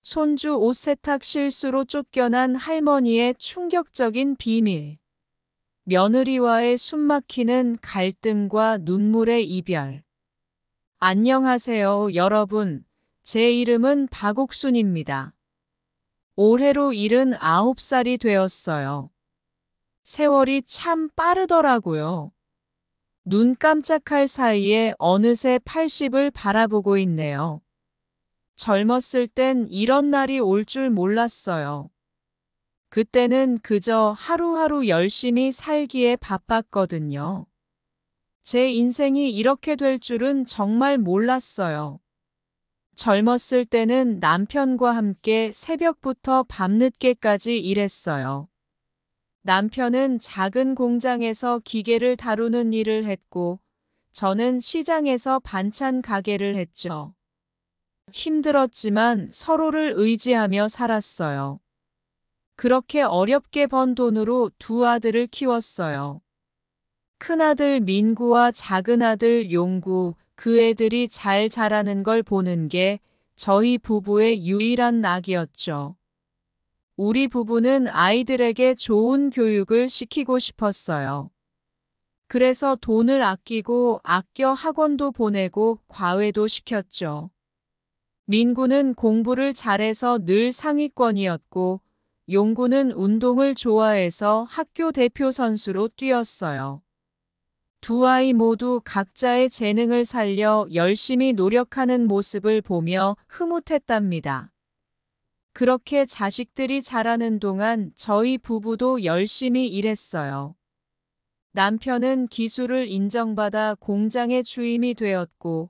손주 옷 세탁 실수로 쫓겨난 할머니의 충격적인 비밀. 며느리와의 숨막히는 갈등과 눈물의 이별. 안녕하세요, 여러분. 제 이름은 박옥순입니다. 올해로 79살이 되었어요. 세월이 참 빠르더라고요. 눈 깜짝할 사이에 어느새 80을 바라보고 있네요. 젊었을 땐 이런 날이 올 줄 몰랐어요. 그때는 그저 하루하루 열심히 살기에 바빴거든요. 제 인생이 이렇게 될 줄은 정말 몰랐어요. 젊었을 때는 남편과 함께 새벽부터 밤늦게까지 일했어요. 남편은 작은 공장에서 기계를 다루는 일을 했고, 저는 시장에서 반찬 가게를 했죠. 힘들었지만 서로를 의지하며 살았어요. 그렇게 어렵게 번 돈으로 두 아들을 키웠어요. 큰아들 민구와 작은아들 용구, 그 애들이 잘 자라는 걸 보는 게 저희 부부의 유일한 낙이었죠. 우리 부부는 아이들에게 좋은 교육을 시키고 싶었어요. 그래서 돈을 아끼고 아껴 학원도 보내고 과외도 시켰죠. 민구는 공부를 잘해서 늘 상위권이었고, 용구는 운동을 좋아해서 학교 대표 선수로 뛰었어요. 두 아이 모두 각자의 재능을 살려 열심히 노력하는 모습을 보며 흐뭇했답니다. 그렇게 자식들이 자라는 동안 저희 부부도 열심히 일했어요. 남편은 기술을 인정받아 공장의 주임이 되었고,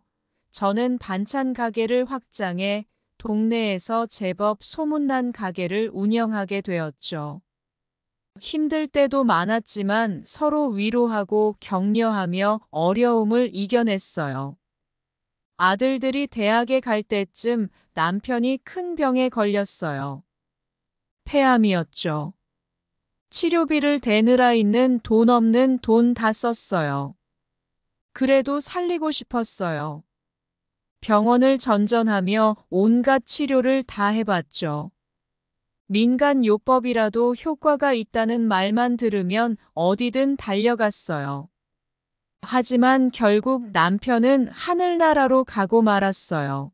저는 반찬 가게를 확장해 동네에서 제법 소문난 가게를 운영하게 되었죠. 힘들 때도 많았지만 서로 위로하고 격려하며 어려움을 이겨냈어요. 아들들이 대학에 갈 때쯤 남편이 큰 병에 걸렸어요. 폐암이었죠. 치료비를 대느라 있는 돈 없는 돈 다 썼어요. 그래도 살리고 싶었어요. 병원을 전전하며 온갖 치료를 다 해봤죠. 민간요법이라도 효과가 있다는 말만 들으면 어디든 달려갔어요. 하지만 결국 남편은 하늘나라로 가고 말았어요.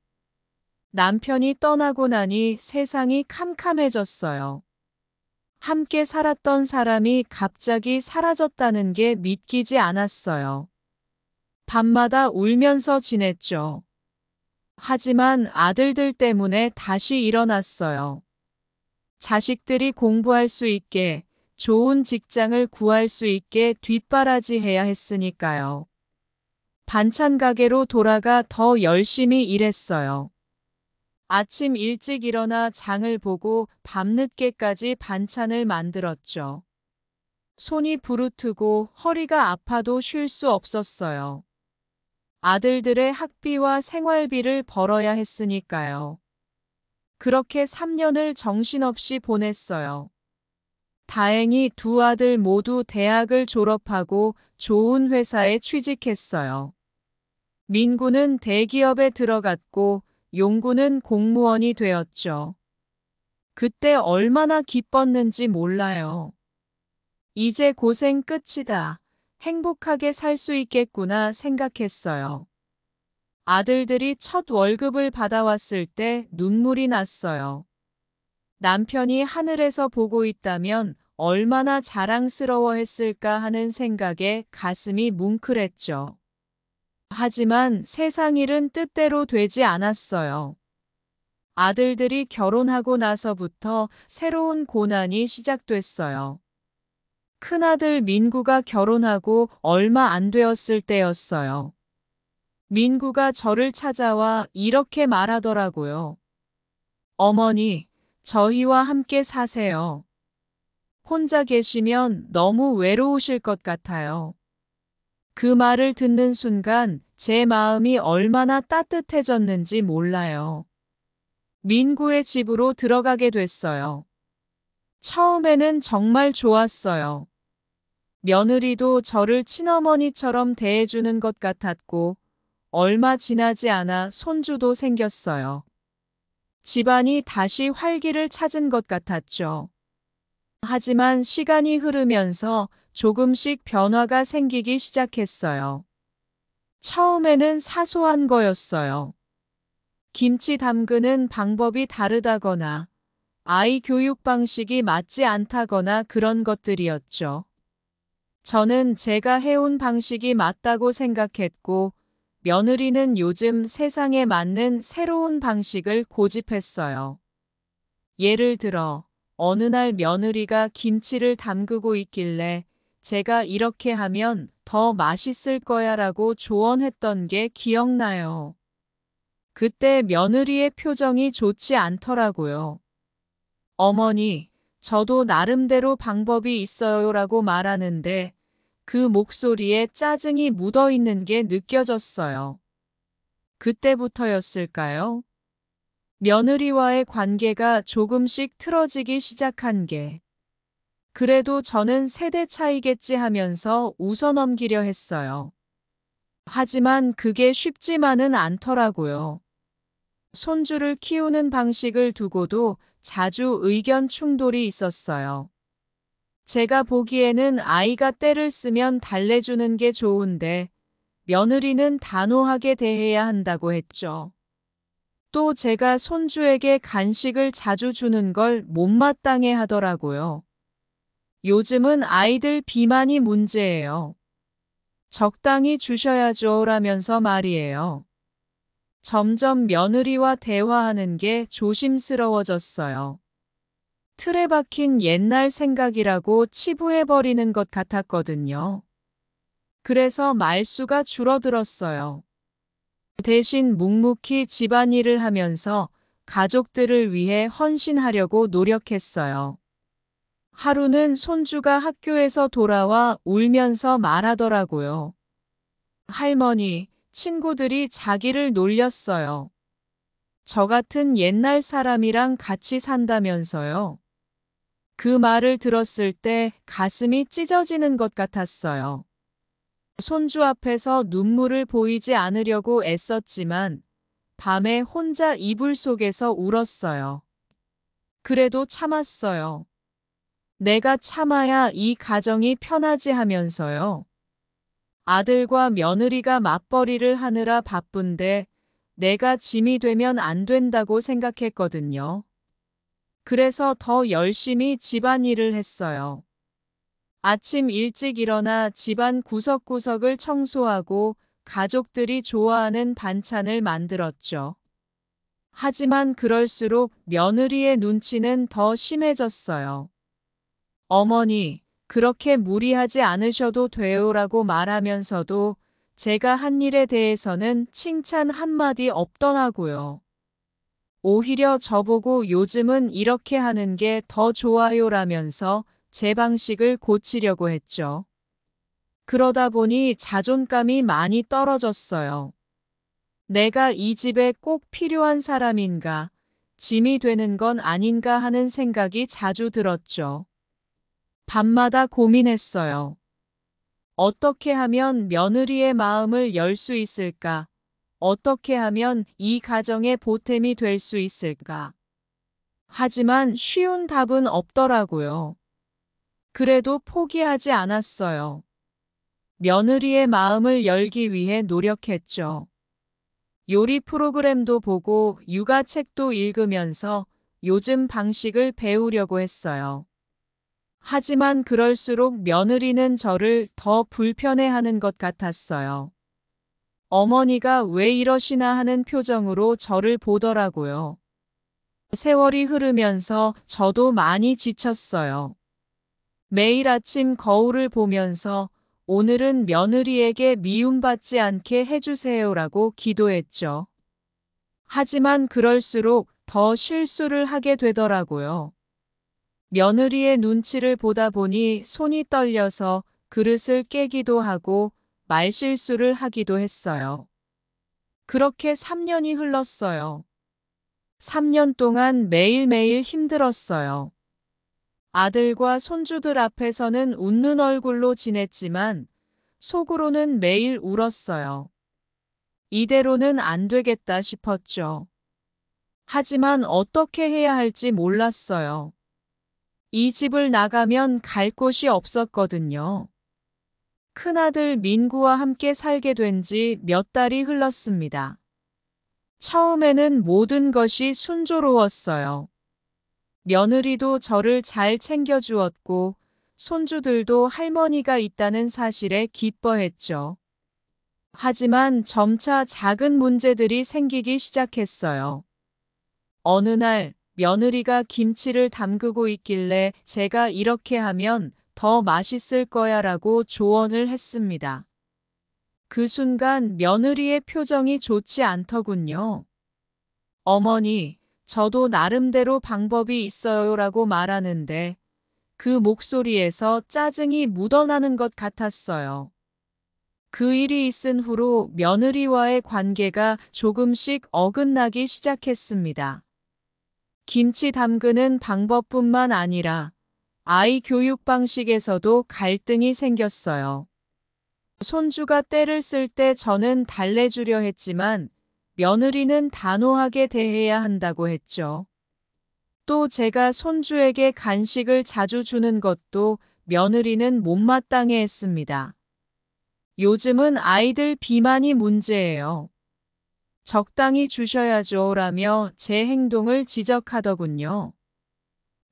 남편이 떠나고 나니 세상이 캄캄해졌어요. 함께 살았던 사람이 갑자기 사라졌다는 게 믿기지 않았어요. 밤마다 울면서 지냈죠. 하지만 아들들 때문에 다시 일어났어요. 자식들이 공부할 수 있게, 좋은 직장을 구할 수 있게 뒷바라지해야 했으니까요. 반찬 가게로 돌아가 더 열심히 일했어요. 아침 일찍 일어나 장을 보고 밤늦게까지 반찬을 만들었죠. 손이 부르트고 허리가 아파도 쉴 수 없었어요. 아들들의 학비와 생활비를 벌어야 했으니까요. 그렇게 3년을 정신없이 보냈어요. 다행히 두 아들 모두 대학을 졸업하고 좋은 회사에 취직했어요. 민구는 대기업에 들어갔고 용구는 공무원이 되었죠. 그때 얼마나 기뻤는지 몰라요. 이제 고생 끝이다. 행복하게 살 수 있겠구나 생각했어요. 아들들이 첫 월급을 받아왔을 때 눈물이 났어요. 남편이 하늘에서 보고 있다면 얼마나 자랑스러워했을까 하는 생각에 가슴이 뭉클했죠. 하지만 세상 일은 뜻대로 되지 않았어요. 아들들이 결혼하고 나서부터 새로운 고난이 시작됐어요. 큰아들 민구가 결혼하고 얼마 안 되었을 때였어요. 민구가 저를 찾아와 이렇게 말하더라고요. 어머니, 저희와 함께 사세요. 혼자 계시면 너무 외로우실 것 같아요. 그 말을 듣는 순간 제 마음이 얼마나 따뜻해졌는지 몰라요. 민구의 집으로 들어가게 됐어요. 처음에는 정말 좋았어요. 며느리도 저를 친어머니처럼 대해주는 것 같았고, 얼마 지나지 않아 손주도 생겼어요. 집안이 다시 활기를 찾은 것 같았죠. 하지만 시간이 흐르면서 조금씩 변화가 생기기 시작했어요. 처음에는 사소한 거였어요. 김치 담그는 방법이 다르다거나 아이 교육 방식이 맞지 않다거나 그런 것들이었죠. 저는 제가 해온 방식이 맞다고 생각했고, 며느리는 요즘 세상에 맞는 새로운 방식을 고집했어요. 예를 들어, 어느 날 며느리가 김치를 담그고 있길래 제가 이렇게 하면 더 맛있을 거야 라고 조언했던 게 기억나요. 그때 며느리의 표정이 좋지 않더라고요. 어머니, 저도 나름대로 방법이 있어요 라고 말하는데 그 목소리에 짜증이 묻어 있는 게 느껴졌어요. 그때부터였을까요? 며느리와의 관계가 조금씩 틀어지기 시작한 게. 그래도 저는 세대 차이겠지 하면서 웃어넘기려 했어요. 하지만 그게 쉽지만은 않더라고요. 손주를 키우는 방식을 두고도 자주 의견 충돌이 있었어요. 제가 보기에는 아이가 때를 쓰면 달래주는 게 좋은데 며느리는 단호하게 대해야 한다고 했죠. 또 제가 손주에게 간식을 자주 주는 걸 못마땅해 하더라고요. 요즘은 아이들 비만이 문제예요. 적당히 주셔야죠 라면서 말이에요. 점점 며느리와 대화하는 게 조심스러워졌어요. 틀에 박힌 옛날 생각이라고 치부해버리는 것 같았거든요. 그래서 말수가 줄어들었어요. 대신 묵묵히 집안일을 하면서 가족들을 위해 헌신하려고 노력했어요. 하루는 손주가 학교에서 돌아와 울면서 말하더라고요. 할머니, 친구들이 자기를 놀렸어요. 저 같은 옛날 사람이랑 같이 산다면서요. 그 말을 들었을 때 가슴이 찢어지는 것 같았어요. 손주 앞에서 눈물을 보이지 않으려고 애썼지만 밤에 혼자 이불 속에서 울었어요. 그래도 참았어요. 내가 참아야 이 가정이 편하지 하면서요. 아들과 며느리가 맞벌이를 하느라 바쁜데 내가 짐이 되면 안 된다고 생각했거든요. 그래서 더 열심히 집안일을 했어요. 아침 일찍 일어나 집안 구석구석을 청소하고 가족들이 좋아하는 반찬을 만들었죠. 하지만 그럴수록 며느리의 눈치는 더 심해졌어요. 어머니, 그렇게 무리하지 않으셔도 돼요라고 말하면서도 제가 한 일에 대해서는 칭찬 한마디 없더라고요. 오히려 저보고 요즘은 이렇게 하는 게 더 좋아요라면서 제 방식을 고치려고 했죠. 그러다 보니 자존감이 많이 떨어졌어요. 내가 이 집에 꼭 필요한 사람인가, 짐이 되는 건 아닌가 하는 생각이 자주 들었죠. 밤마다 고민했어요. 어떻게 하면 며느리의 마음을 열 수 있을까? 어떻게 하면 이 가정의 보탬이 될 수 있을까? 하지만 쉬운 답은 없더라고요. 그래도 포기하지 않았어요. 며느리의 마음을 열기 위해 노력했죠. 요리 프로그램도 보고 육아책도 읽으면서 요즘 방식을 배우려고 했어요. 하지만 그럴수록 며느리는 저를 더 불편해하는 것 같았어요. 어머니가 왜 이러시나 하는 표정으로 저를 보더라고요. 세월이 흐르면서 저도 많이 지쳤어요. 매일 아침 거울을 보면서 오늘은 며느리에게 미움받지 않게 해주세요라고 기도했죠. 하지만 그럴수록 더 실수를 하게 되더라고요. 며느리의 눈치를 보다 보니 손이 떨려서 그릇을 깨기도 하고 말실수를 하기도 했어요. 그렇게 3년이 흘렀어요. 3년 동안 매일매일 힘들었어요. 아들과 손주들 앞에서는 웃는 얼굴로 지냈지만 속으로는 매일 울었어요. 이대로는 안 되겠다 싶었죠. 하지만 어떻게 해야 할지 몰랐어요. 이 집을 나가면 갈 곳이 없었거든요. 큰아들 민구와 함께 살게 된 지 몇 달이 흘렀습니다. 처음에는 모든 것이 순조로웠어요. 며느리도 저를 잘 챙겨주었고, 손주들도 할머니가 있다는 사실에 기뻐했죠. 하지만 점차 작은 문제들이 생기기 시작했어요. 어느 날 며느리가 김치를 담그고 있길래 제가 이렇게 하면 더 맛있을 거야 라고 조언을 했습니다. 그 순간 며느리의 표정이 좋지 않더군요. 어머니, 저도 나름대로 방법이 있어요 라고 말하는데 그 목소리에서 짜증이 묻어나는 것 같았어요. 그 일이 있은 후로 며느리와의 관계가 조금씩 어긋나기 시작했습니다. 김치 담그는 방법뿐만 아니라 아이 교육 방식에서도 갈등이 생겼어요. 손주가 떼를 쓸 때 저는 달래주려 했지만 며느리는 단호하게 대해야 한다고 했죠. 또 제가 손주에게 간식을 자주 주는 것도 며느리는 못마땅해 했습니다. 요즘은 아이들 비만이 문제예요. 적당히 주셔야죠 라며 제 행동을 지적하더군요.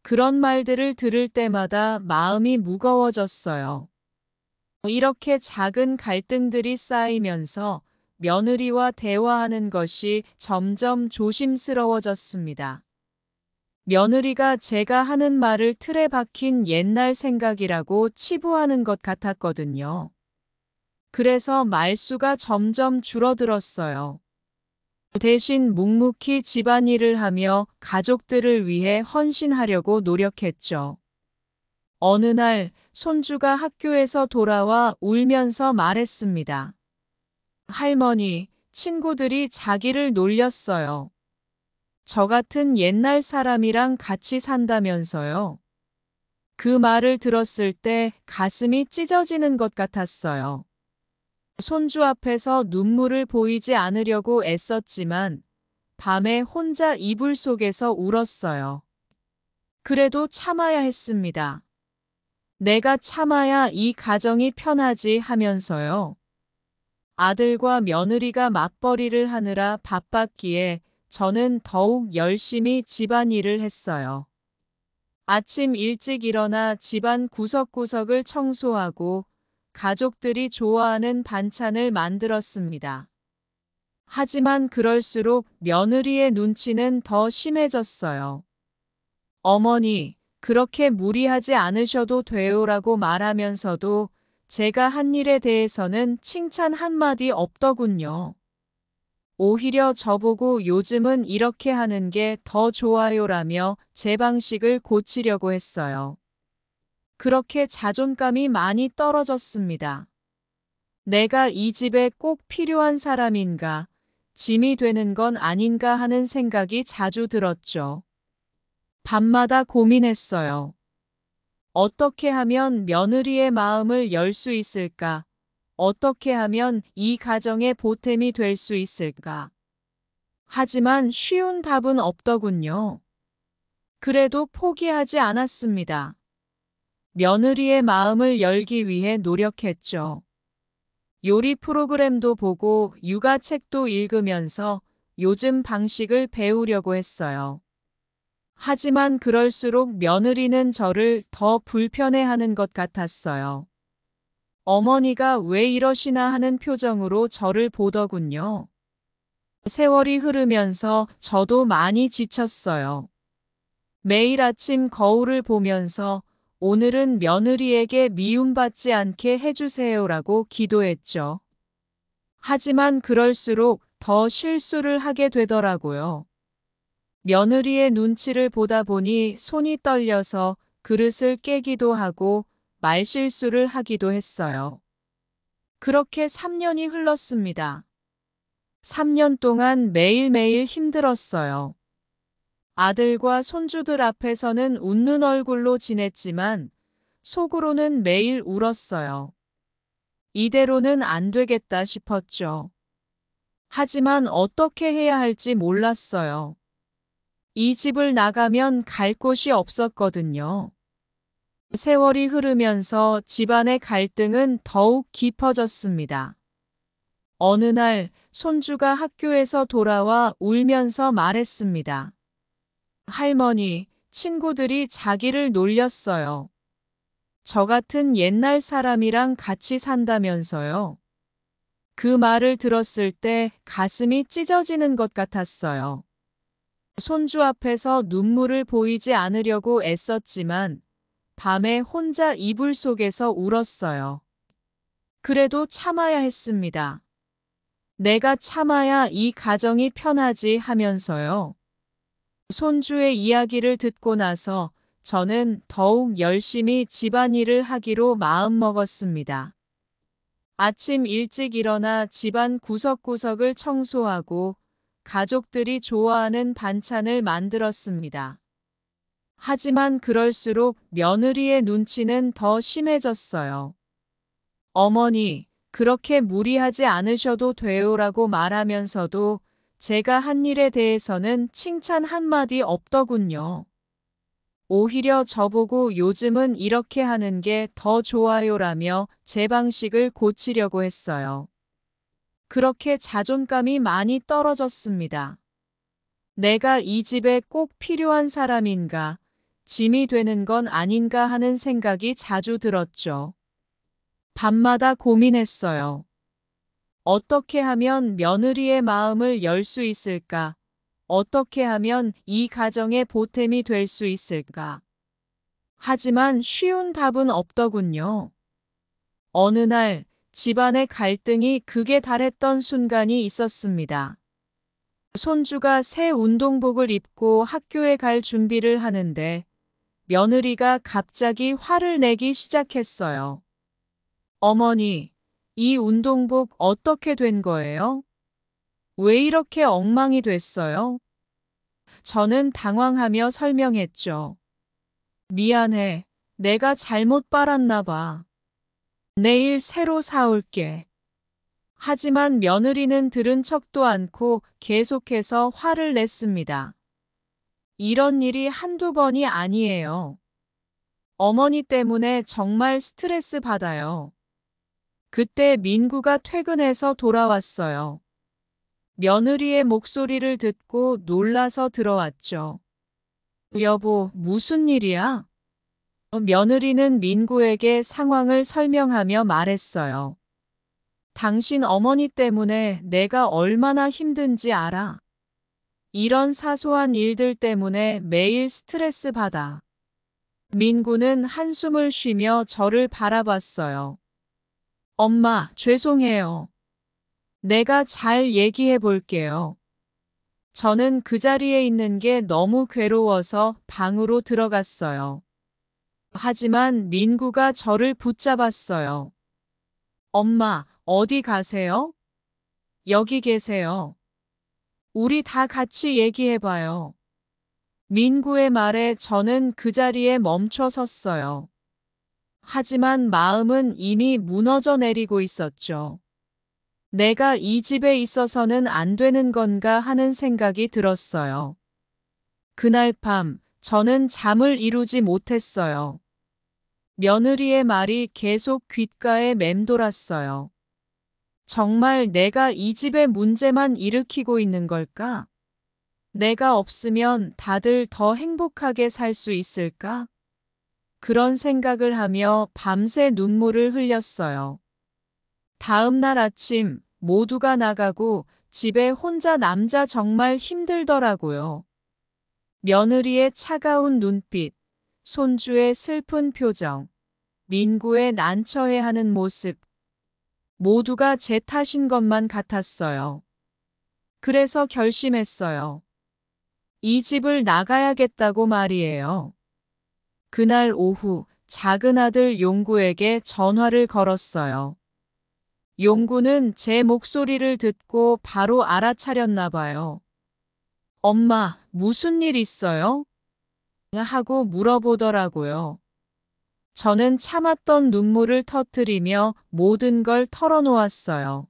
그런 말들을 들을 때마다 마음이 무거워졌어요. 이렇게 작은 갈등들이 쌓이면서 며느리와 대화하는 것이 점점 조심스러워졌습니다. 며느리가 제가 하는 말을 틀에 박힌 옛날 생각이라고 치부하는 것 같았거든요. 그래서 말수가 점점 줄어들었어요. 대신 묵묵히 집안일을 하며 가족들을 위해 헌신하려고 노력했죠. 어느 날 손주가 학교에서 돌아와 울면서 말했습니다. 할머니, 친구들이 자기를 놀렸어요. 저 같은 옛날 사람이랑 같이 산다면서요. 그 말을 들었을 때 가슴이 찢어지는 것 같았어요. 손주 앞에서 눈물을 보이지 않으려고 애썼지만 밤에 혼자 이불 속에서 울었어요. 그래도 참아야 했습니다. 내가 참아야 이 가정이 편하지 하면서요. 아들과 며느리가 맞벌이를 하느라 바빴기에 저는 더욱 열심히 집안일을 했어요. 아침 일찍 일어나 집안 구석구석을 청소하고 가족들이 좋아하는 반찬을 만들었습니다. 하지만 그럴수록 며느리의 눈치는 더 심해졌어요. 어머니, 그렇게 무리하지 않으셔도 돼요라고 말하면서도 제가 한 일에 대해서는 칭찬 한마디 없더군요. 오히려 저보고 요즘은 이렇게 하는 게 더 좋아요라며 제 방식을 고치려고 했어요. 그렇게 자존감이 많이 떨어졌습니다. 내가 이 집에 꼭 필요한 사람인가, 짐이 되는 건 아닌가 하는 생각이 자주 들었죠. 밤마다 고민했어요. 어떻게 하면 며느리의 마음을 열 수 있을까? 어떻게 하면 이 가정의 보탬이 될 수 있을까? 하지만 쉬운 답은 없더군요. 그래도 포기하지 않았습니다. 며느리의 마음을 열기 위해 노력했죠. 요리 프로그램도 보고 육아책도 읽으면서 요즘 방식을 배우려고 했어요. 하지만 그럴수록 며느리는 저를 더 불편해하는 것 같았어요. 어머니가 왜 이러시나 하는 표정으로 저를 보더군요. 세월이 흐르면서 저도 많이 지쳤어요. 매일 아침 거울을 보면서 오늘은 며느리에게 미움받지 않게 해주세요라고 기도했죠. 하지만 그럴수록 더 실수를 하게 되더라고요. 며느리의 눈치를 보다 보니 손이 떨려서 그릇을 깨기도 하고 말실수를 하기도 했어요. 그렇게 3년이 흘렀습니다. 3년 동안 매일매일 힘들었어요. 아들과 손주들 앞에서는 웃는 얼굴로 지냈지만 속으로는 매일 울었어요. 이대로는 안 되겠다 싶었죠. 하지만 어떻게 해야 할지 몰랐어요. 이 집을 나가면 갈 곳이 없었거든요. 세월이 흐르면서 집안의 갈등은 더욱 깊어졌습니다. 어느 날 손주가 학교에서 돌아와 울면서 말했습니다. 할머니, 친구들이 자기를 놀렸어요. 저 같은 옛날 사람이랑 같이 산다면서요. 그 말을 들었을 때 가슴이 찢어지는 것 같았어요. 손주 앞에서 눈물을 보이지 않으려고 애썼지만 밤에 혼자 이불 속에서 울었어요. 그래도 참아야 했습니다. 내가 참아야 이 가정이 편하지 하면서요. 손주의 이야기를 듣고 나서 저는 더욱 열심히 집안일을 하기로 마음먹었습니다. 아침 일찍 일어나 집안 구석구석을 청소하고 가족들이 좋아하는 반찬을 만들었습니다. 하지만 그럴수록 며느리의 눈치는 더 심해졌어요. 어머니, 그렇게 무리하지 않으셔도 돼요라고 말하면서도 제가 한 일에 대해서는 칭찬 한마디 없더군요. 오히려 저보고 요즘은 이렇게 하는 게 더 좋아요라며 제 방식을 고치려고 했어요. 그렇게 자존감이 많이 떨어졌습니다. 내가 이 집에 꼭 필요한 사람인가, 짐이 되는 건 아닌가 하는 생각이 자주 들었죠. 밤마다 고민했어요. 어떻게 하면 며느리의 마음을 열 수 있을까? 어떻게 하면 이 가정의 보탬이 될 수 있을까? 하지만 쉬운 답은 없더군요. 어느 날 집안의 갈등이 극에 달했던 순간이 있었습니다. 손주가 새 운동복을 입고 학교에 갈 준비를 하는데 며느리가 갑자기 화를 내기 시작했어요. 어머니, 이 운동복 어떻게 된 거예요? 왜 이렇게 엉망이 됐어요? 저는 당황하며 설명했죠. 미안해. 내가 잘못 빨았나 봐. 내일 새로 사올게. 하지만 며느리는 들은 척도 않고 계속해서 화를 냈습니다. 이런 일이 한두 번이 아니에요. 어머니 때문에 정말 스트레스 받아요. 그때 민구가 퇴근해서 돌아왔어요. 며느리의 목소리를 듣고 놀라서 들어왔죠. 여보, 무슨 일이야? 며느리는 민구에게 상황을 설명하며 말했어요. 당신 어머니 때문에 내가 얼마나 힘든지 알아. 이런 사소한 일들 때문에 매일 스트레스 받아. 민구는 한숨을 쉬며 저를 바라봤어요. 엄마, 죄송해요. 내가 잘 얘기해 볼게요. 저는 그 자리에 있는 게 너무 괴로워서 방으로 들어갔어요. 하지만 민구가 저를 붙잡았어요. 엄마, 어디 가세요? 여기 계세요. 우리 다 같이 얘기해봐요. 민구의 말에 저는 그 자리에 멈춰 섰어요. 하지만 마음은 이미 무너져 내리고 있었죠. 내가 이 집에 있어서는 안 되는 건가 하는 생각이 들었어요. 그날 밤, 저는 잠을 이루지 못했어요. 며느리의 말이 계속 귓가에 맴돌았어요. 정말 내가 이 집의 문제만 일으키고 있는 걸까? 내가 없으면 다들 더 행복하게 살 수 있을까? 그런 생각을 하며 밤새 눈물을 흘렸어요. 다음 날 아침 모두가 나가고 집에 혼자 남자 정말 힘들더라고요. 며느리의 차가운 눈빛, 손주의 슬픈 표정, 민구의 난처해하는 모습, 모두가 제 탓인 것만 같았어요. 그래서 결심했어요. 이 집을 나가야겠다고 말이에요. 그날 오후 작은 아들 용구에게 전화를 걸었어요. 용구는 제 목소리를 듣고 바로 알아차렸나 봐요. 엄마, 무슨 일 있어요? 하고 물어보더라고요. 저는 참았던 눈물을 터뜨리며 모든 걸 털어놓았어요.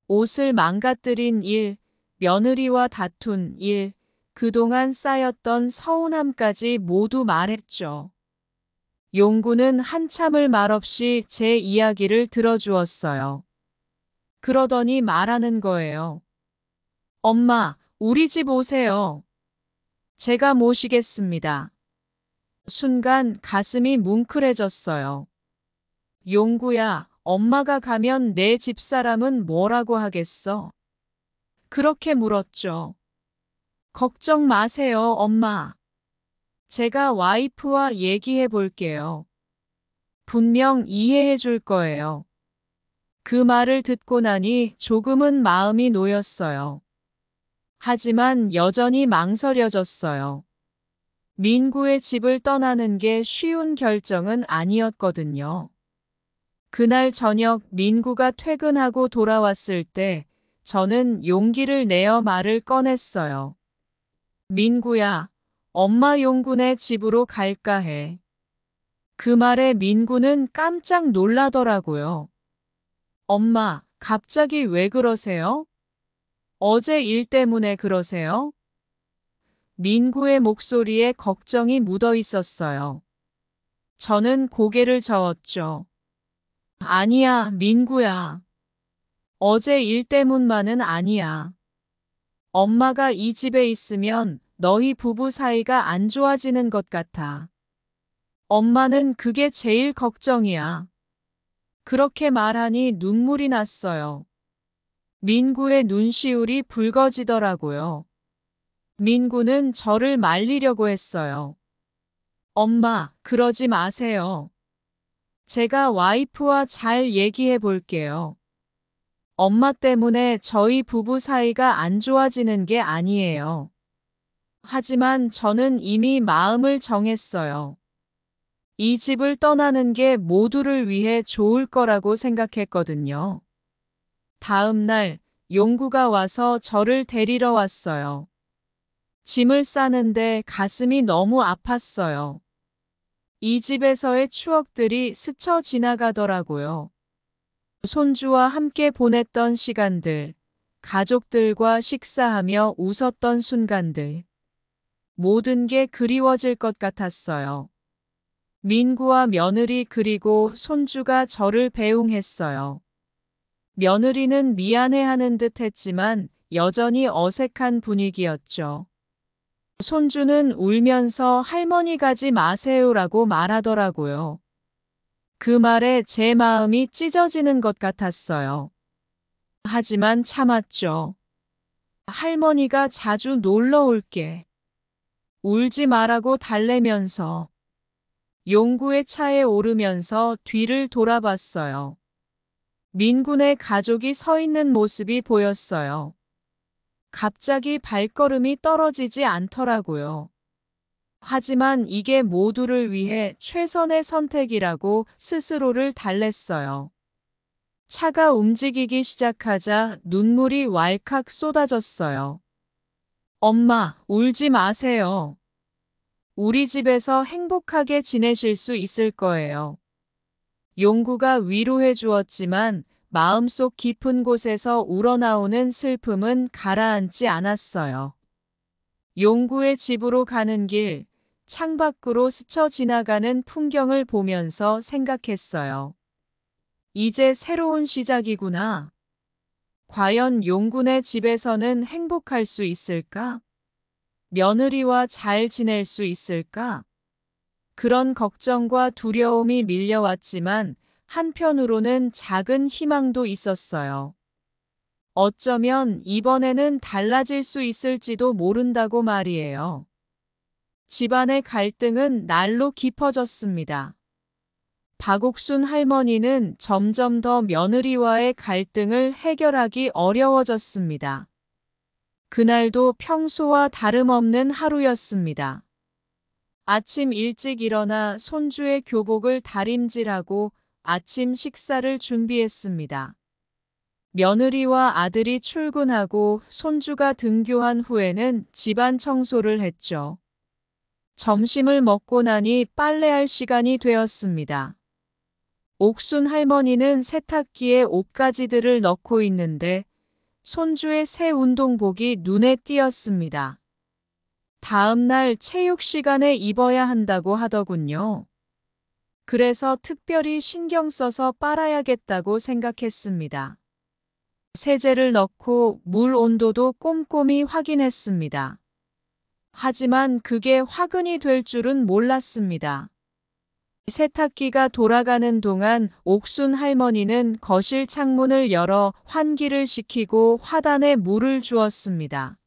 옷을 망가뜨린 일, 며느리와 다툰 일, 그동안 쌓였던 서운함까지 모두 말했죠. 용구는 한참을 말없이 제 이야기를 들어주었어요. 그러더니 말하는 거예요. 엄마, 우리 집 오세요. 제가 모시겠습니다. 순간 가슴이 뭉클해졌어요. 용구야, 엄마가 가면 내 집사람은 뭐라고 하겠어? 그렇게 물었죠. 걱정 마세요, 엄마. 제가 와이프와 얘기해 볼게요. 분명 이해해 줄 거예요. 그 말을 듣고 나니 조금은 마음이 놓였어요. 하지만 여전히 망설여졌어요. 민구의 집을 떠나는 게 쉬운 결정은 아니었거든요. 그날 저녁 민구가 퇴근하고 돌아왔을 때 저는 용기를 내어 말을 꺼냈어요. 민구야, 엄마 용군의 집으로 갈까 해. 그 말에 민구는 깜짝 놀라더라고요. 엄마, 갑자기 왜 그러세요? 어제 일 때문에 그러세요? 민구의 목소리에 걱정이 묻어 있었어요. 저는 고개를 저었죠. 아니야, 민구야. 어제 일 때문만은 아니야. 엄마가 이 집에 있으면 너희 부부 사이가 안 좋아지는 것 같아. 엄마는 그게 제일 걱정이야. 그렇게 말하니 눈물이 났어요. 민구의 눈시울이 붉어지더라고요. 민구는 저를 말리려고 했어요. 엄마, 그러지 마세요. 제가 와이프와 잘 얘기해 볼게요. 엄마 때문에 저희 부부 사이가 안 좋아지는 게 아니에요. 하지만 저는 이미 마음을 정했어요. 이 집을 떠나는 게 모두를 위해 좋을 거라고 생각했거든요. 다음 날 용구가 와서 저를 데리러 왔어요. 짐을 싸는데 가슴이 너무 아팠어요. 이 집에서의 추억들이 스쳐 지나가더라고요. 손주와 함께 보냈던 시간들, 가족들과 식사하며 웃었던 순간들. 모든 게 그리워질 것 같았어요. 민구와 며느리 그리고 손주가 저를 배웅했어요. 며느리는 미안해하는 듯 했지만 여전히 어색한 분위기였죠. 손주는 울면서 할머니 가지 마세요라고 말하더라고요. 그 말에 제 마음이 찢어지는 것 같았어요. 하지만 참았죠. 할머니가 자주 놀러 올게. 울지 말라고 달래면서 용구의 차에 오르면서 뒤를 돌아봤어요. 민군의 가족이 서 있는 모습이 보였어요. 갑자기 발걸음이 떨어지지 않더라고요. 하지만 이게 모두를 위해 최선의 선택이라고 스스로를 달랬어요. 차가 움직이기 시작하자 눈물이 왈칵 쏟아졌어요. 엄마, 울지 마세요. 우리 집에서 행복하게 지내실 수 있을 거예요. 용구가 위로해 주었지만 마음속 깊은 곳에서 우러나오는 슬픔은 가라앉지 않았어요. 용구의 집으로 가는 길, 창밖으로 스쳐 지나가는 풍경을 보면서 생각했어요. 이제 새로운 시작이구나. 과연 용군의 집에서는 행복할 수 있을까? 며느리와 잘 지낼 수 있을까? 그런 걱정과 두려움이 밀려왔지만 한편으로는 작은 희망도 있었어요. 어쩌면 이번에는 달라질 수 있을지도 모른다고 말이에요. 집안의 갈등은 날로 깊어졌습니다. 박옥순 할머니는 점점 더 며느리와의 갈등을 해결하기 어려워졌습니다. 그날도 평소와 다름없는 하루였습니다. 아침 일찍 일어나 손주의 교복을 다림질하고 아침 식사를 준비했습니다. 며느리와 아들이 출근하고 손주가 등교한 후에는 집안 청소를 했죠. 점심을 먹고 나니 빨래할 시간이 되었습니다. 옥순 할머니는 세탁기에 옷가지들을 넣고 있는데 손주의 새 운동복이 눈에 띄었습니다. 다음 날 체육 시간에 입어야 한다고 하더군요. 그래서 특별히 신경 써서 빨아야겠다고 생각했습니다. 세제를 넣고 물 온도도 꼼꼼히 확인했습니다. 하지만 그게 화근이 될 줄은 몰랐습니다. 세탁기가 돌아가는 동안 옥순 할머니는 거실 창문을 열어 환기를 시키고 화단에 물을 주었습니다.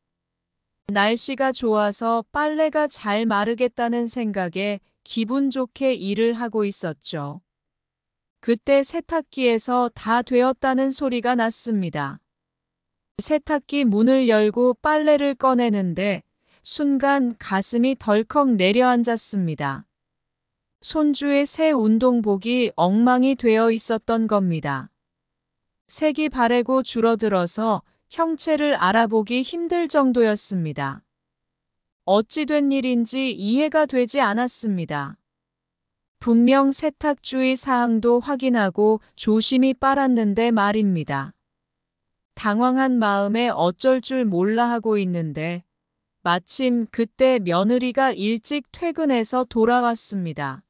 날씨가 좋아서 빨래가 잘 마르겠다는 생각에 기분 좋게 일을 하고 있었죠. 그때 세탁기에서 다 되었다는 소리가 났습니다. 세탁기 문을 열고 빨래를 꺼내는데 순간 가슴이 덜컥 내려앉았습니다. 손주의 새 운동복이 엉망이 되어 있었던 겁니다. 색이 바래고 줄어들어서 형체를 알아보기 힘들 정도였습니다. 어찌 된 일인지 이해가 되지 않았습니다. 분명 세탁 주의 사항도 확인하고 조심히 빨았는데 말입니다. 당황한 마음에 어쩔 줄 몰라 하고 있는데 마침 그때 며느리가 일찍 퇴근해서 돌아왔습니다.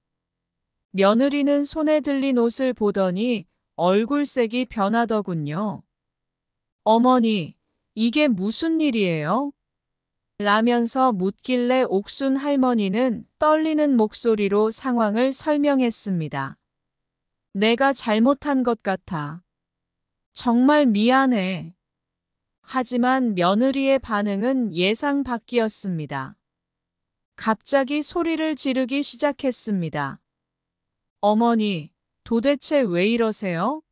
며느리는 손에 들린 옷을 보더니 얼굴색이 변하더군요. 어머니, 이게 무슨 일이에요? 라면서 묻길래 옥순 할머니는 떨리는 목소리로 상황을 설명했습니다. 내가 잘못한 것 같아. 정말 미안해. 하지만 며느리의 반응은 예상 밖이었습니다. 갑자기 소리를 지르기 시작했습니다. 어머니, 도대체 왜 이러세요?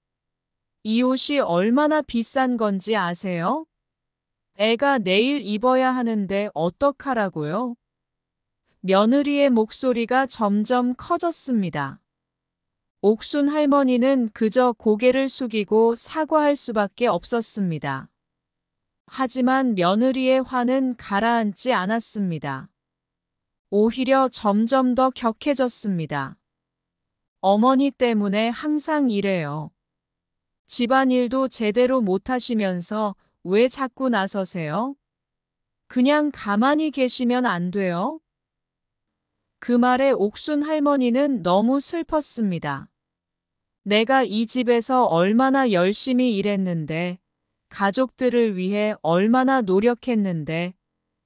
이 옷이 얼마나 비싼 건지 아세요? 애가 내일 입어야 하는데 어떡하라고요? 며느리의 목소리가 점점 커졌습니다. 옥순 할머니는 그저 고개를 숙이고 사과할 수밖에 없었습니다. 하지만 며느리의 화는 가라앉지 않았습니다. 오히려 점점 더 격해졌습니다. 어머니 때문에 항상 이래요. 집안일도 제대로 못하시면서 왜 자꾸 나서세요? 그냥 가만히 계시면 안 돼요? 그 말에 옥순 할머니는 너무 슬펐습니다. 내가 이 집에서 얼마나 열심히 일했는데, 가족들을 위해 얼마나 노력했는데,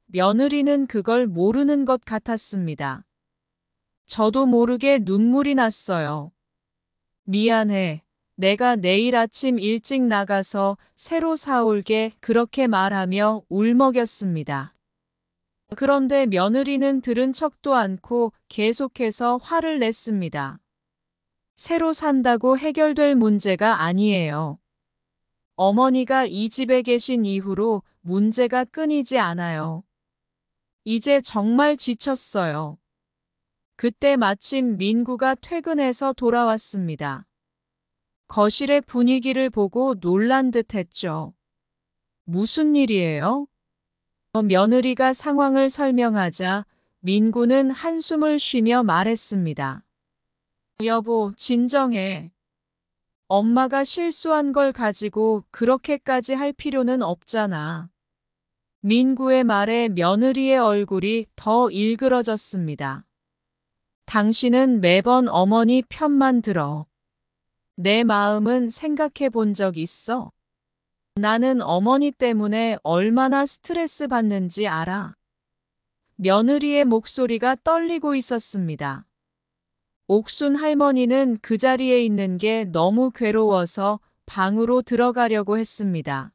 며느리는 그걸 모르는 것 같았습니다. 저도 모르게 눈물이 났어요. 미안해. 내가 내일 아침 일찍 나가서 새로 사올게 그렇게 말하며 울먹였습니다. 그런데 며느리는 들은 척도 않고 계속해서 화를 냈습니다. 새로 산다고 해결될 문제가 아니에요. 어머니가 이 집에 계신 이후로 문제가 끊이지 않아요. 이제 정말 지쳤어요. 그때 마침 민구가 퇴근해서 돌아왔습니다. 거실의 분위기를 보고 놀란 듯 했죠. 무슨 일이에요? 며느리가 상황을 설명하자 민구는 한숨을 쉬며 말했습니다. 여보, 진정해. 엄마가 실수한 걸 가지고 그렇게까지 할 필요는 없잖아. 민구의 말에 며느리의 얼굴이 더 일그러졌습니다. 당신은 매번 어머니 편만 들어. 내 마음은 생각해 본 적 있어? 나는 어머니 때문에 얼마나 스트레스 받는지 알아. 며느리의 목소리가 떨리고 있었습니다. 옥순 할머니는 그 자리에 있는 게 너무 괴로워서 방으로 들어가려고 했습니다.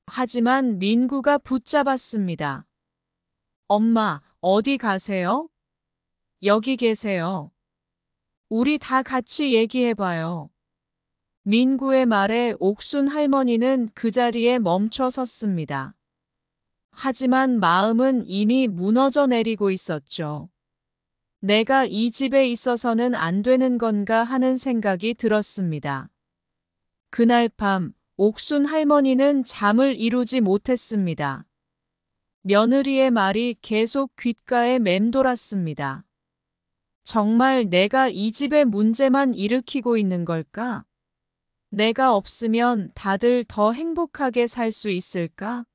하지만 민구가 붙잡았습니다. 엄마, 어디 가세요? 여기 계세요. 우리 다 같이 얘기해봐요. 민구의 말에 옥순 할머니는 그 자리에 멈춰 섰습니다. 하지만 마음은 이미 무너져 내리고 있었죠. 내가 이 집에 있어서는 안 되는 건가 하는 생각이 들었습니다. 그날 밤 옥순 할머니는 잠을 이루지 못했습니다. 며느리의 말이 계속 귓가에 맴돌았습니다. 정말 내가 이 집의 문제만 일으키고 있는 걸까? 내가 없으면 다들 더 행복하게 살 수 있을까?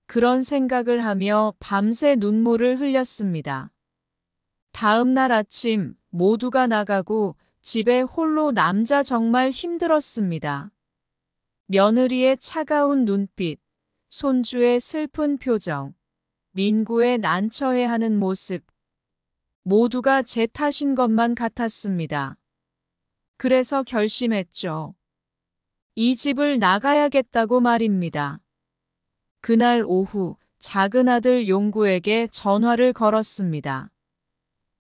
그런 생각을 하며 밤새 눈물을 흘렸습니다. 다음 날 아침 모두가 나가고 집에 홀로 남자 정말 힘들었습니다. 며느리의 차가운 눈빛, 손주의 슬픈 표정, 민구의 난처해하는 모습, 모두가 제 탓인 것만 같았습니다. 그래서 결심했죠. 이 집을 나가야겠다고 말입니다. 그날 오후 작은 아들 용구에게 전화를 걸었습니다.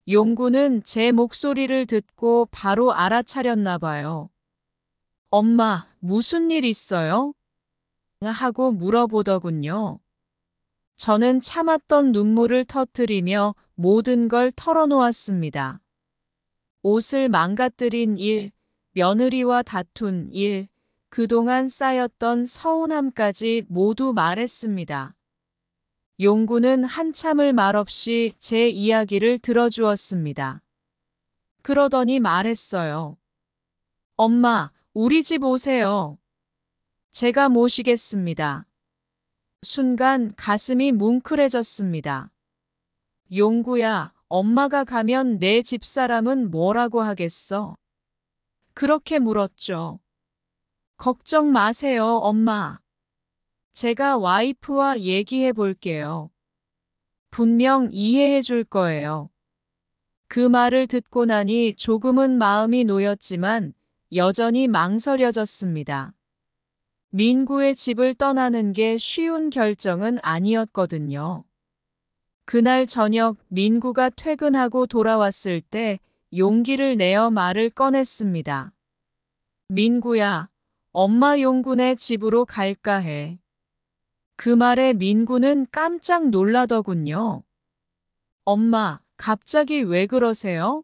용구는 제 목소리를 듣고 바로 알아차렸나 봐요. 엄마, 무슨 일 있어요? 하고 물어보더군요. 저는 참았던 눈물을 터뜨리며 모든 걸 털어놓았습니다. 옷을 망가뜨린 일, 며느리와 다툰 일, 그동안 쌓였던 서운함까지 모두 말했습니다. 용구는 한참을 말없이 제 이야기를 들어주었습니다. 그러더니 말했어요. 엄마, 우리 집 오세요. 제가 모시겠습니다. 순간 가슴이 뭉클해졌습니다. 용구야, 엄마가 가면 내 집사람은 뭐라고 하겠어? 그렇게 물었죠. 걱정 마세요, 엄마. 제가 와이프와 얘기해 볼게요. 분명 이해해 줄 거예요. 그 말을 듣고 나니 조금은 마음이 놓였지만 여전히 망설여졌습니다. 민구의 집을 떠나는 게 쉬운 결정은 아니었거든요. 그날 저녁 민구가 퇴근하고 돌아왔을 때 용기를 내어 말을 꺼냈습니다. 민구야, 엄마 용구네 집으로 갈까 해. 그 말에 민구는 깜짝 놀라더군요. 엄마, 갑자기 왜 그러세요?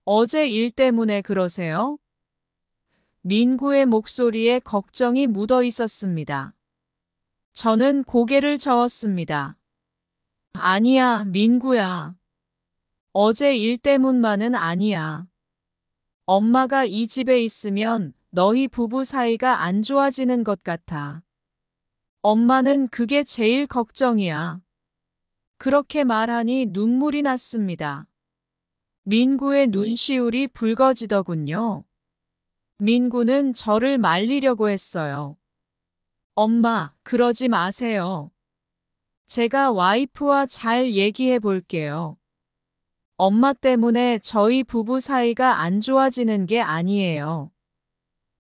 어제 일 때문에 그러세요? 민구의 목소리에 걱정이 묻어 있었습니다. 저는 고개를 저었습니다. 아니야, 민구야. 어제 일 때문만은 아니야. 엄마가 이 집에 있으면 너희 부부 사이가 안 좋아지는 것 같아. 엄마는 그게 제일 걱정이야. 그렇게 말하니 눈물이 났습니다. 민구의 눈시울이 붉어지더군요. 민구는 저를 말리려고 했어요. 엄마, 그러지 마세요. 제가 와이프와 잘 얘기해 볼게요. 엄마 때문에 저희 부부 사이가 안 좋아지는 게 아니에요.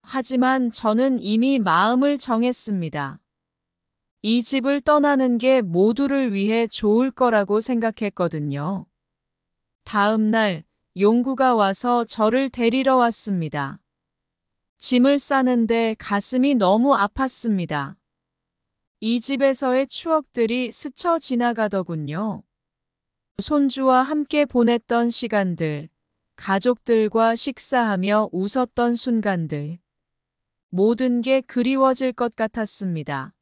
하지만 저는 이미 마음을 정했습니다. 이 집을 떠나는 게 모두를 위해 좋을 거라고 생각했거든요. 다음 날 용구가 와서 저를 데리러 왔습니다. 짐을 싸는데 가슴이 너무 아팠습니다. 이 집에서의 추억들이 스쳐 지나가더군요. 손주와 함께 보냈던 시간들, 가족들과 식사하며 웃었던 순간들, 모든 게 그리워질 것 같았습니다.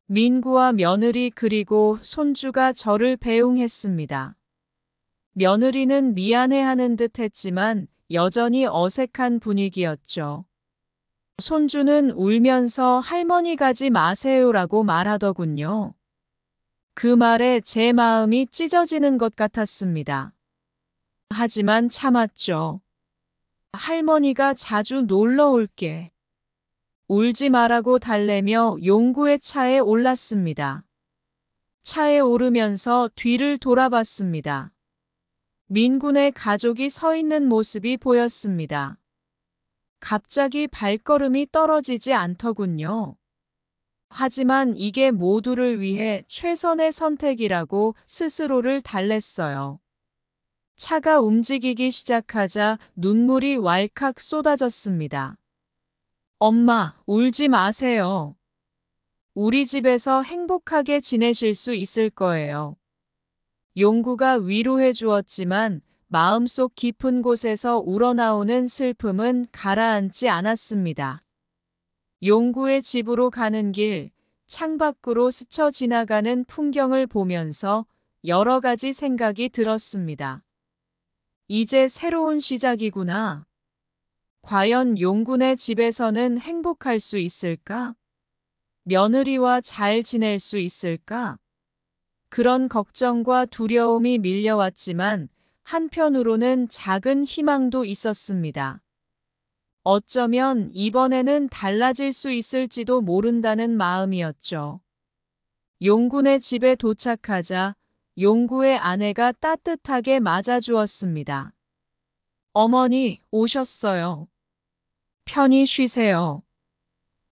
민구와 며느리 그리고 손주가 저를 배웅했습니다. 며느리는 미안해하는 듯 했지만 여전히 어색한 분위기였죠. 손주는 울면서 할머니 가지 마세요라고 말하더군요. 그 말에 제 마음이 찢어지는 것 같았습니다. 하지만 참았죠. 할머니가 자주 놀러 올게. 울지 말라고 달래며 용구의 차에 올랐습니다. 차에 오르면서 뒤를 돌아봤습니다. 민군의 가족이 서 있는 모습이 보였습니다. 갑자기 발걸음이 떨어지지 않더군요. 하지만 이게 모두를 위해 최선의 선택이라고 스스로를 달랬어요. 차가 움직이기 시작하자 눈물이 왈칵 쏟아졌습니다. 엄마, 울지 마세요. 우리 집에서 행복하게 지내실 수 있을 거예요. 용구가 위로해 주었지만 마음속 깊은 곳에서 우러나오는 슬픔은 가라앉지 않았습니다. 용구의 집으로 가는 길, 창밖으로 스쳐 지나가는 풍경을 보면서 여러 가지 생각이 들었습니다. 이제 새로운 시작이구나. 과연 용군의 집에서는 행복할 수 있을까? 며느리와 잘 지낼 수 있을까? 그런 걱정과 두려움이 밀려왔지만 한편으로는 작은 희망도 있었습니다. 어쩌면 이번에는 달라질 수 있을지도 모른다는 마음이었죠. 용군의 집에 도착하자 용구의 아내가 따뜻하게 맞아주었습니다. 어머니, 오셨어요. 편히 쉬세요.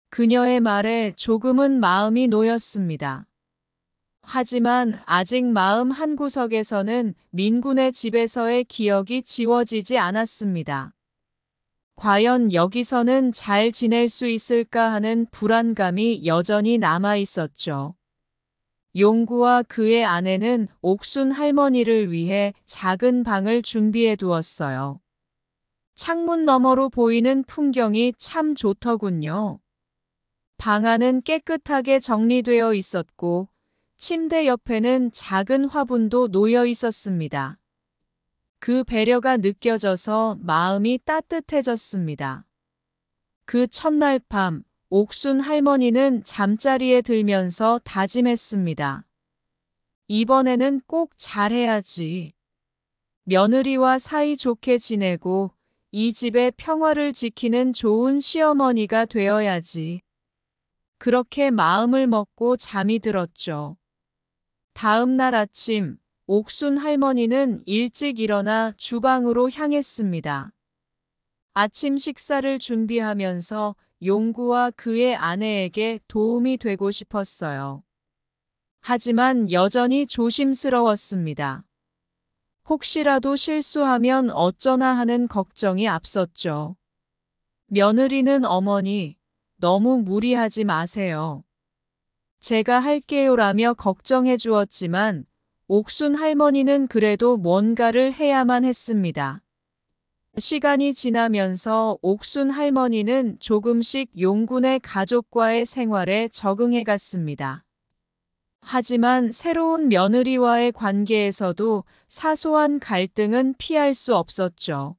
그녀의 말에 조금은 마음이 놓였습니다. 하지만 아직 마음 한구석에서는 민군의 집에서의 기억이 지워지지 않았습니다. 과연 여기서는 잘 지낼 수 있을까 하는 불안감이 여전히 남아 있었죠. 용구와 그의 아내는 옥순 할머니를 위해 작은 방을 준비해 두었어요. 창문 너머로 보이는 풍경이 참 좋더군요. 방 안은 깨끗하게 정리되어 있었고 침대 옆에는 작은 화분도 놓여 있었습니다. 그 배려가 느껴져서 마음이 따뜻해졌습니다. 그 첫날 밤, 옥순 할머니는 잠자리에 들면서 다짐했습니다. 이번에는 꼭 잘해야지. 며느리와 사이좋게 지내고 이 집의 평화를 지키는 좋은 시어머니가 되어야지. 그렇게 마음을 먹고 잠이 들었죠. 다음 날 아침, 옥순 할머니는 일찍 일어나 주방으로 향했습니다. 아침 식사를 준비하면서 용구와 그의 아내에게 도움이 되고 싶었어요. 하지만 여전히 조심스러웠습니다. 혹시라도 실수하면 어쩌나 하는 걱정이 앞섰죠. 며느리는 어머니, 너무 무리하지 마세요. 제가 할게요라며 걱정해 주었지만 옥순 할머니는 그래도 뭔가를 해야만 했습니다. 시간이 지나면서 옥순 할머니는 조금씩 용군의 가족과의 생활에 적응해 갔습니다. 하지만 새로운 며느리와의 관계에서도 사소한 갈등은 피할 수 없었죠.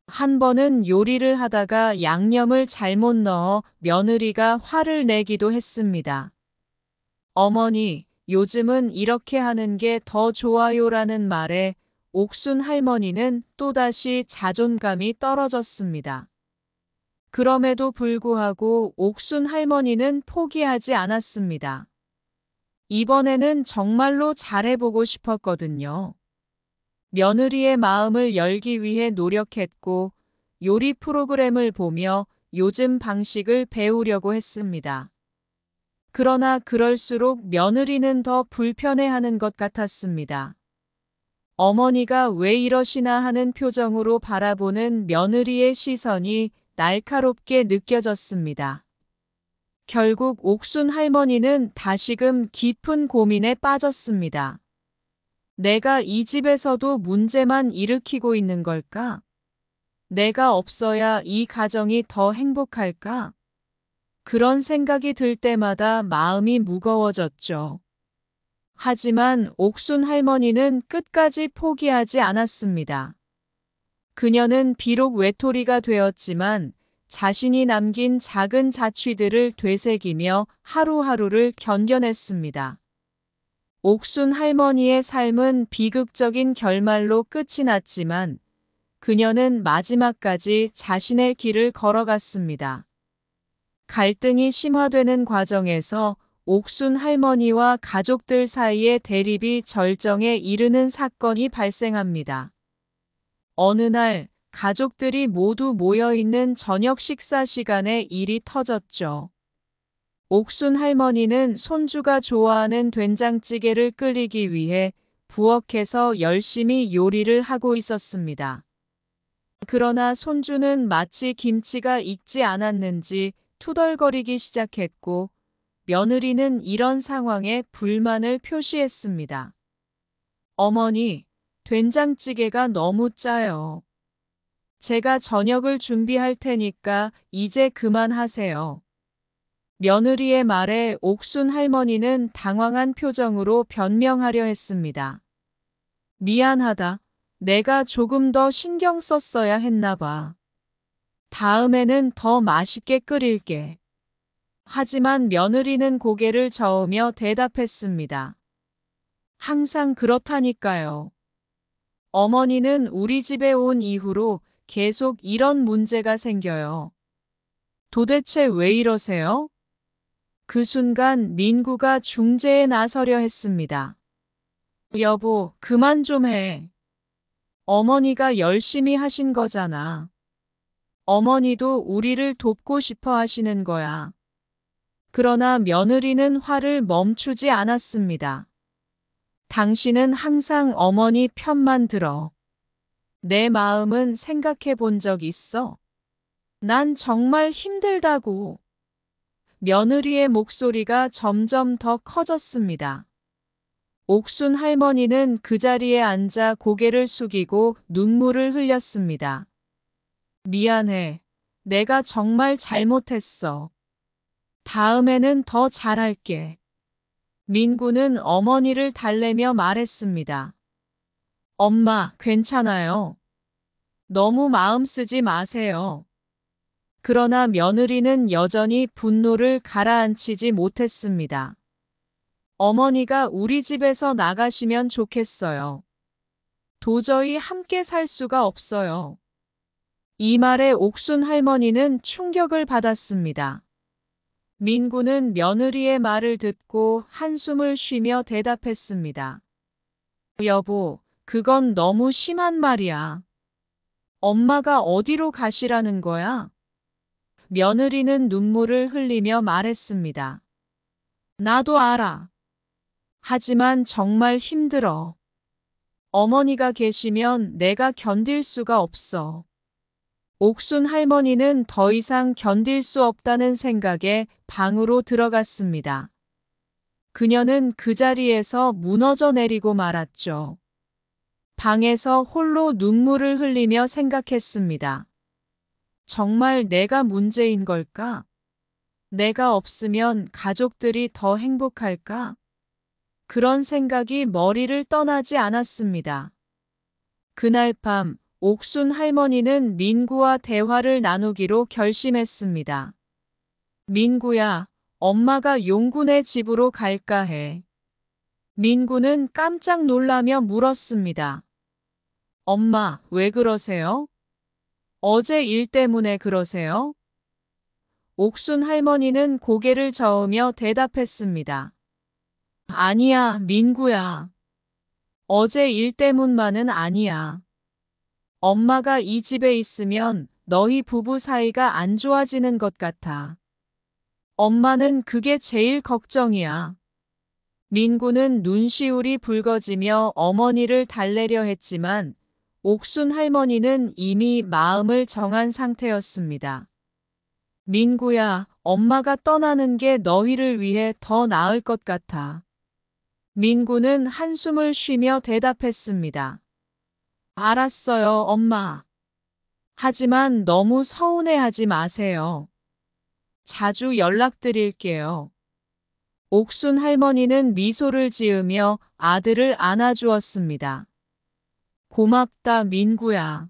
한 번은 요리를 하다가 양념을 잘못 넣어 며느리가 화를 내기도 했습니다. 어머니, 요즘은 이렇게 하는 게 더 좋아요라는 말에 옥순 할머니는 또다시 자존감이 떨어졌습니다. 그럼에도 불구하고 옥순 할머니는 포기하지 않았습니다. 이번에는 정말로 잘해보고 싶었거든요. 며느리의 마음을 열기 위해 노력했고 요리 프로그램을 보며 요즘 방식을 배우려고 했습니다. 그러나 그럴수록 며느리는 더 불편해하는 것 같았습니다. 어머니가 왜 이러시나 하는 표정으로 바라보는 며느리의 시선이 날카롭게 느껴졌습니다. 결국 옥순 할머니는 다시금 깊은 고민에 빠졌습니다. 내가 이 집에서도 문제만 일으키고 있는 걸까? 내가 없어야 이 가정이 더 행복할까? 그런 생각이 들 때마다 마음이 무거워졌죠. 하지만 옥순 할머니는 끝까지 포기하지 않았습니다. 그녀는 비록 외톨이가 되었지만 자신이 남긴 작은 자취들을 되새기며 하루하루를 견뎌냈습니다. 옥순 할머니의 삶은 비극적인 결말로 끝이 났지만 그녀는 마지막까지 자신의 길을 걸어갔습니다. 갈등이 심화되는 과정에서 옥순 할머니와 가족들 사이의 대립이 절정에 이르는 사건이 발생합니다. 어느 날 가족들이 모두 모여있는 저녁 식사 시간에 일이 터졌죠. 옥순 할머니는 손주가 좋아하는 된장찌개를 끓이기 위해 부엌에서 열심히 요리를 하고 있었습니다. 그러나 손주는 마치 김치가 익지 않았는지 투덜거리기 시작했고 며느리는 이런 상황에 불만을 표시했습니다. 어머니, 된장찌개가 너무 짜요. 제가 저녁을 준비할 테니까 이제 그만하세요. 며느리의 말에 옥순 할머니는 당황한 표정으로 변명하려 했습니다. 미안하다. 내가 조금 더 신경 썼어야 했나 봐. 다음에는 더 맛있게 끓일게. 하지만 며느리는 고개를 저으며 대답했습니다. 항상 그렇다니까요. 어머니는 우리 집에 온 이후로 계속 이런 문제가 생겨요. 도대체 왜 이러세요? 그 순간 민구가 중재에 나서려 했습니다. 여보, 그만 좀 해. 어머니가 열심히 하신 거잖아. 어머니도 우리를 돕고 싶어 하시는 거야. 그러나 며느리는 화를 멈추지 않았습니다. 당신은 항상 어머니 편만 들어. 내 마음은 생각해 본 적 있어? 난 정말 힘들다고. 며느리의 목소리가 점점 더 커졌습니다. 옥순 할머니는 그 자리에 앉아 고개를 숙이고 눈물을 흘렸습니다. 미안해. 내가 정말 잘못했어. 다음에는 더 잘할게. 민구는 어머니를 달래며 말했습니다. 엄마, 괜찮아요. 너무 마음 쓰지 마세요. 그러나 며느리는 여전히 분노를 가라앉히지 못했습니다. 어머니가 우리 집에서 나가시면 좋겠어요. 도저히 함께 살 수가 없어요. 이 말에 옥순 할머니는 충격을 받았습니다. 민구는 며느리의 말을 듣고 한숨을 쉬며 대답했습니다. 여보, 그건 너무 심한 말이야. 엄마가 어디로 가시라는 거야? 며느리는 눈물을 흘리며 말했습니다. 나도 알아. 하지만 정말 힘들어. 어머니가 계시면 내가 견딜 수가 없어. 옥순 할머니는 더 이상 견딜 수 없다는 생각에 방으로 들어갔습니다. 그녀는 그 자리에서 무너져 내리고 말았죠. 방에서 홀로 눈물을 흘리며 생각했습니다. 정말 내가 문제인 걸까? 내가 없으면 가족들이 더 행복할까? 그런 생각이 머리를 떠나지 않았습니다. 그날 밤 옥순 할머니는 민구와 대화를 나누기로 결심했습니다. 민구야, 엄마가 용군의 집으로 갈까 해. 민구는 깜짝 놀라며 물었습니다. 엄마, 왜 그러세요? 어제 일 때문에 그러세요? 옥순 할머니는 고개를 저으며 대답했습니다. 아니야, 민구야. 어제 일 때문만은 아니야. 엄마가 이 집에 있으면 너희 부부 사이가 안 좋아지는 것 같아. 엄마는 그게 제일 걱정이야. 민구는 눈시울이 붉어지며 어머니를 달래려 했지만 옥순 할머니는 이미 마음을 정한 상태였습니다. 민구야, 엄마가 떠나는 게 너희를 위해 더 나을 것 같아. 민구는 한숨을 쉬며 대답했습니다. 알았어요, 엄마. 하지만 너무 서운해하지 마세요. 자주 연락드릴게요. 옥순 할머니는 미소를 지으며 아들을 안아주었습니다. 고맙다, 민구야.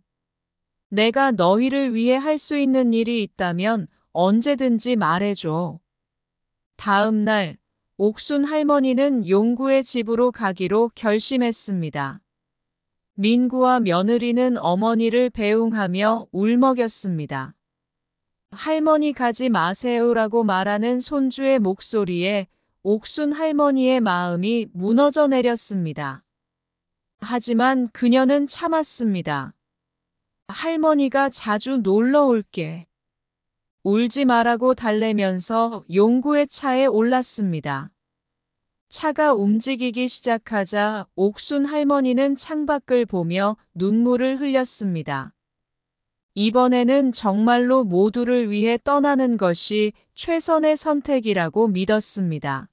내가 너희를 위해 할 수 있는 일이 있다면 언제든지 말해줘. 다음 날, 옥순 할머니는 용구의 집으로 가기로 결심했습니다. 민구와 며느리는 어머니를 배웅하며 울먹였습니다. 할머니 가지 마세요라고 말하는 손주의 목소리에 옥순 할머니의 마음이 무너져 내렸습니다. 하지만 그녀는 참았습니다. 할머니가 자주 놀러 올게. 울지 말라고 달래면서 용구의 차에 올랐습니다. 차가 움직이기 시작하자 옥순 할머니는 창밖을 보며 눈물을 흘렸습니다. 이번에는 정말로 모두를 위해 떠나는 것이 최선의 선택이라고 믿었습니다.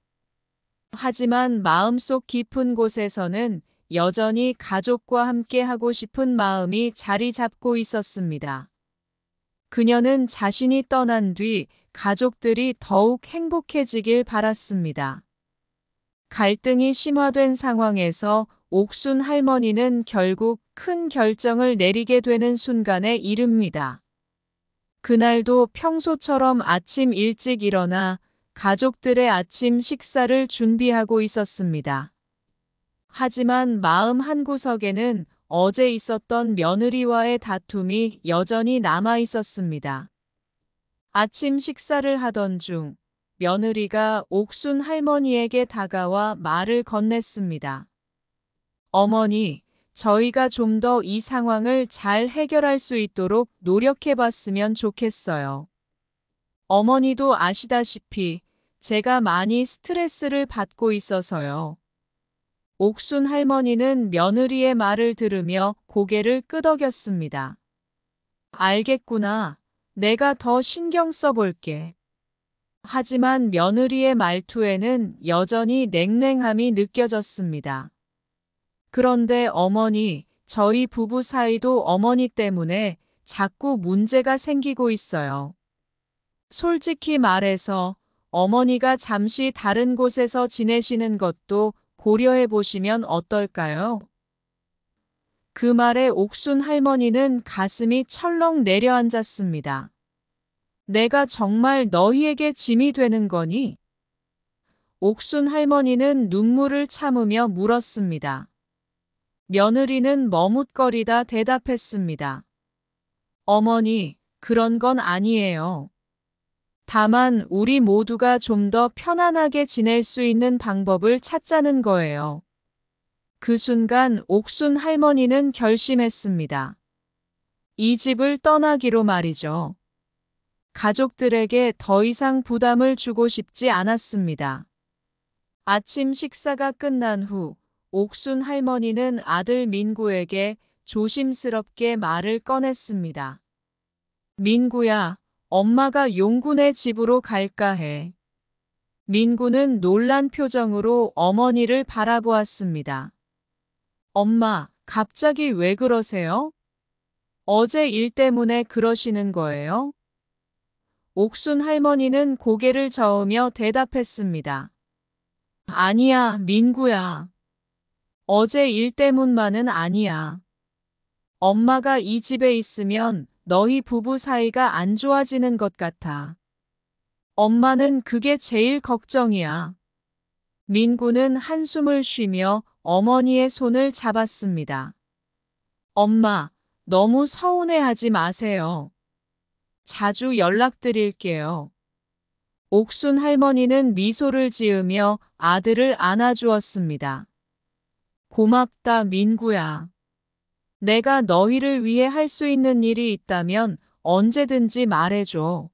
하지만 마음속 깊은 곳에서는 여전히 가족과 함께 하고 싶은 마음이 자리 잡고 있었습니다. 그녀는 자신이 떠난 뒤 가족들이 더욱 행복해지길 바랐습니다. 갈등이 심화된 상황에서 옥순 할머니는 결국 큰 결정을 내리게 되는 순간에 이릅니다. 그날도 평소처럼 아침 일찍 일어나 가족들의 아침 식사를 준비하고 있었습니다. 하지만 마음 한구석에는 어제 있었던 며느리와의 다툼이 여전히 남아 있었습니다. 아침 식사를 하던 중 며느리가 옥순 할머니에게 다가와 말을 건넸습니다. 어머니, 저희가 좀 더 이 상황을 잘 해결할 수 있도록 노력해 봤으면 좋겠어요. 어머니도 아시다시피 제가 많이 스트레스를 받고 있어서요. 옥순 할머니는 며느리의 말을 들으며 고개를 끄덕였습니다. 알겠구나. 내가 더 신경 써볼게. 하지만 며느리의 말투에는 여전히 냉랭함이 느껴졌습니다. 그런데 어머니, 저희 부부 사이도 어머니 때문에 자꾸 문제가 생기고 있어요. 솔직히 말해서 어머니가 잠시 다른 곳에서 지내시는 것도 고려해 보시면 어떨까요? 그 말에 옥순 할머니는 가슴이 철렁 내려앉았습니다. 내가 정말 너희에게 짐이 되는 거니? 옥순 할머니는 눈물을 참으며 물었습니다. 며느리는 머뭇거리다 대답했습니다. 어머니, 그런 건 아니에요. 다만 우리 모두가 좀 더 편안하게 지낼 수 있는 방법을 찾자는 거예요. 그 순간 옥순 할머니는 결심했습니다. 이 집을 떠나기로 말이죠. 가족들에게 더 이상 부담을 주고 싶지 않았습니다. 아침 식사가 끝난 후 옥순 할머니는 아들 민구에게 조심스럽게 말을 꺼냈습니다. 민구야, 엄마가 용군의 집으로 갈까 해. 민구는 놀란 표정으로 어머니를 바라보았습니다. 엄마, 갑자기 왜 그러세요? 어제 일 때문에 그러시는 거예요? 옥순 할머니는 고개를 저으며 대답했습니다. 아니야, 민구야. 어제 일 때문만은 아니야. 엄마가 이 집에 있으면 너희 부부 사이가 안 좋아지는 것 같아. 엄마는 그게 제일 걱정이야. 민구는 한숨을 쉬며 어머니의 손을 잡았습니다. 엄마, 너무 서운해하지 마세요. 자주 연락드릴게요. 옥순 할머니는 미소를 지으며 아들을 안아주었습니다. 고맙다, 민구야. 내가 너희를 위해 할 수 있는 일이 있다면 언제든지 말해줘.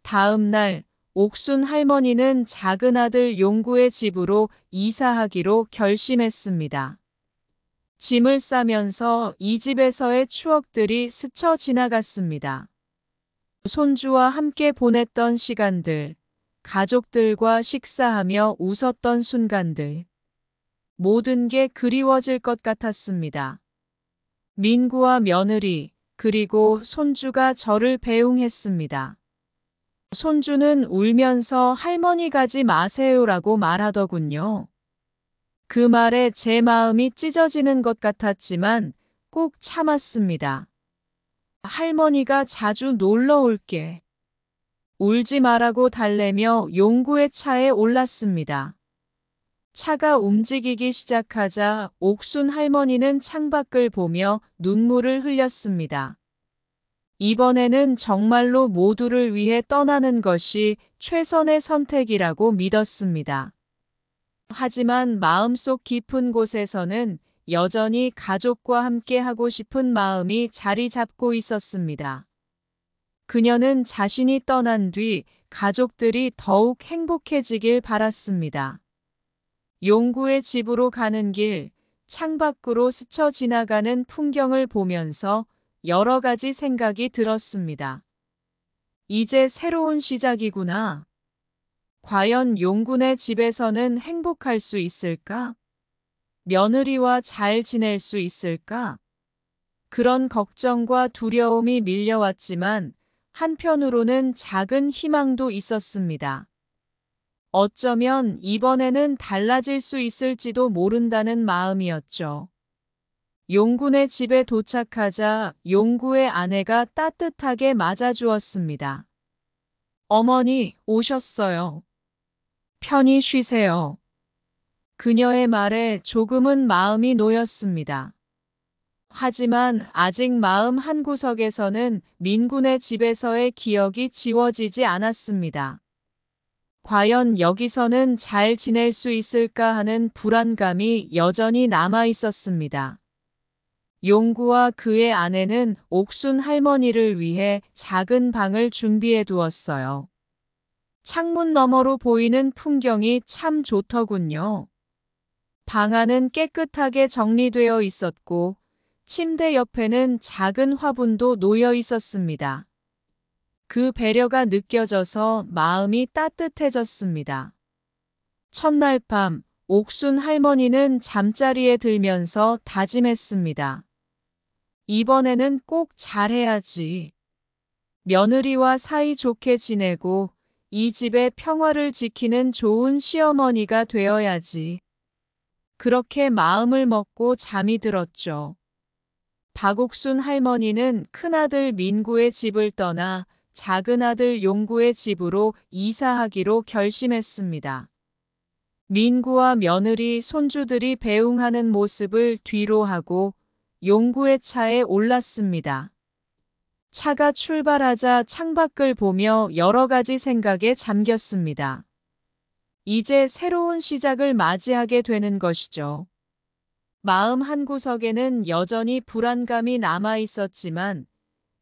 다음 날 옥순 할머니는 작은 아들 용구의 집으로 이사하기로 결심했습니다. 짐을 싸면서 이 집에서의 추억들이 스쳐 지나갔습니다. 손주와 함께 보냈던 시간들, 가족들과 식사하며 웃었던 순간들. 모든 게 그리워질 것 같았습니다. 민구와 며느리, 그리고 손주가 저를 배웅했습니다. 손주는 울면서 할머니 가지 마세요라고 말하더군요. 그 말에 제 마음이 찢어지는 것 같았지만 꾹 참았습니다. 할머니가 자주 놀러 올게. 울지 말라고 달래며 용구의 차에 올랐습니다. 차가 움직이기 시작하자 옥순 할머니는 창밖을 보며 눈물을 흘렸습니다. 이번에는 정말로 모두를 위해 떠나는 것이 최선의 선택이라고 믿었습니다. 하지만 마음속 깊은 곳에서는 여전히 가족과 함께 하고 싶은 마음이 자리 잡고 있었습니다. 그녀는 자신이 떠난 뒤 가족들이 더욱 행복해지길 바랐습니다. 용구의 집으로 가는 길, 창밖으로 스쳐 지나가는 풍경을 보면서 여러 가지 생각이 들었습니다. 이제 새로운 시작이구나. 과연 용군의 집에서는 행복할 수 있을까? 며느리와 잘 지낼 수 있을까? 그런 걱정과 두려움이 밀려왔지만 한편으로는 작은 희망도 있었습니다. 어쩌면 이번에는 달라질 수 있을지도 모른다는 마음이었죠. 용군의 집에 도착하자 용구의 아내가 따뜻하게 맞아주었습니다. 어머니 오셨어요. 편히 쉬세요. 그녀의 말에 조금은 마음이 놓였습니다. 하지만 아직 마음 한구석에서는 민군의 집에서의 기억이 지워지지 않았습니다. 과연 여기서는 잘 지낼 수 있을까 하는 불안감이 여전히 남아 있었습니다. 용구와 그의 아내는 옥순 할머니를 위해 작은 방을 준비해 두었어요. 창문 너머로 보이는 풍경이 참 좋더군요. 방 안은 깨끗하게 정리되어 있었고, 침대 옆에는 작은 화분도 놓여 있었습니다. 그 배려가 느껴져서 마음이 따뜻해졌습니다. 첫날 밤, 옥순 할머니는 잠자리에 들면서 다짐했습니다. 이번에는 꼭 잘해야지. 며느리와 사이좋게 지내고 이 집의 평화를 지키는 좋은 시어머니가 되어야지. 그렇게 마음을 먹고 잠이 들었죠. 박옥순 할머니는 큰아들 민구의 집을 떠나 작은아들 용구의 집으로 이사하기로 결심했습니다. 민구와 며느리, 손주들이 배웅하는 모습을 뒤로 하고 용구의 차에 올랐습니다. 차가 출발하자 창밖을 보며 여러 가지 생각에 잠겼습니다. 이제 새로운 시작을 맞이하게 되는 것이죠. 마음 한구석에는 여전히 불안감이 남아 있었지만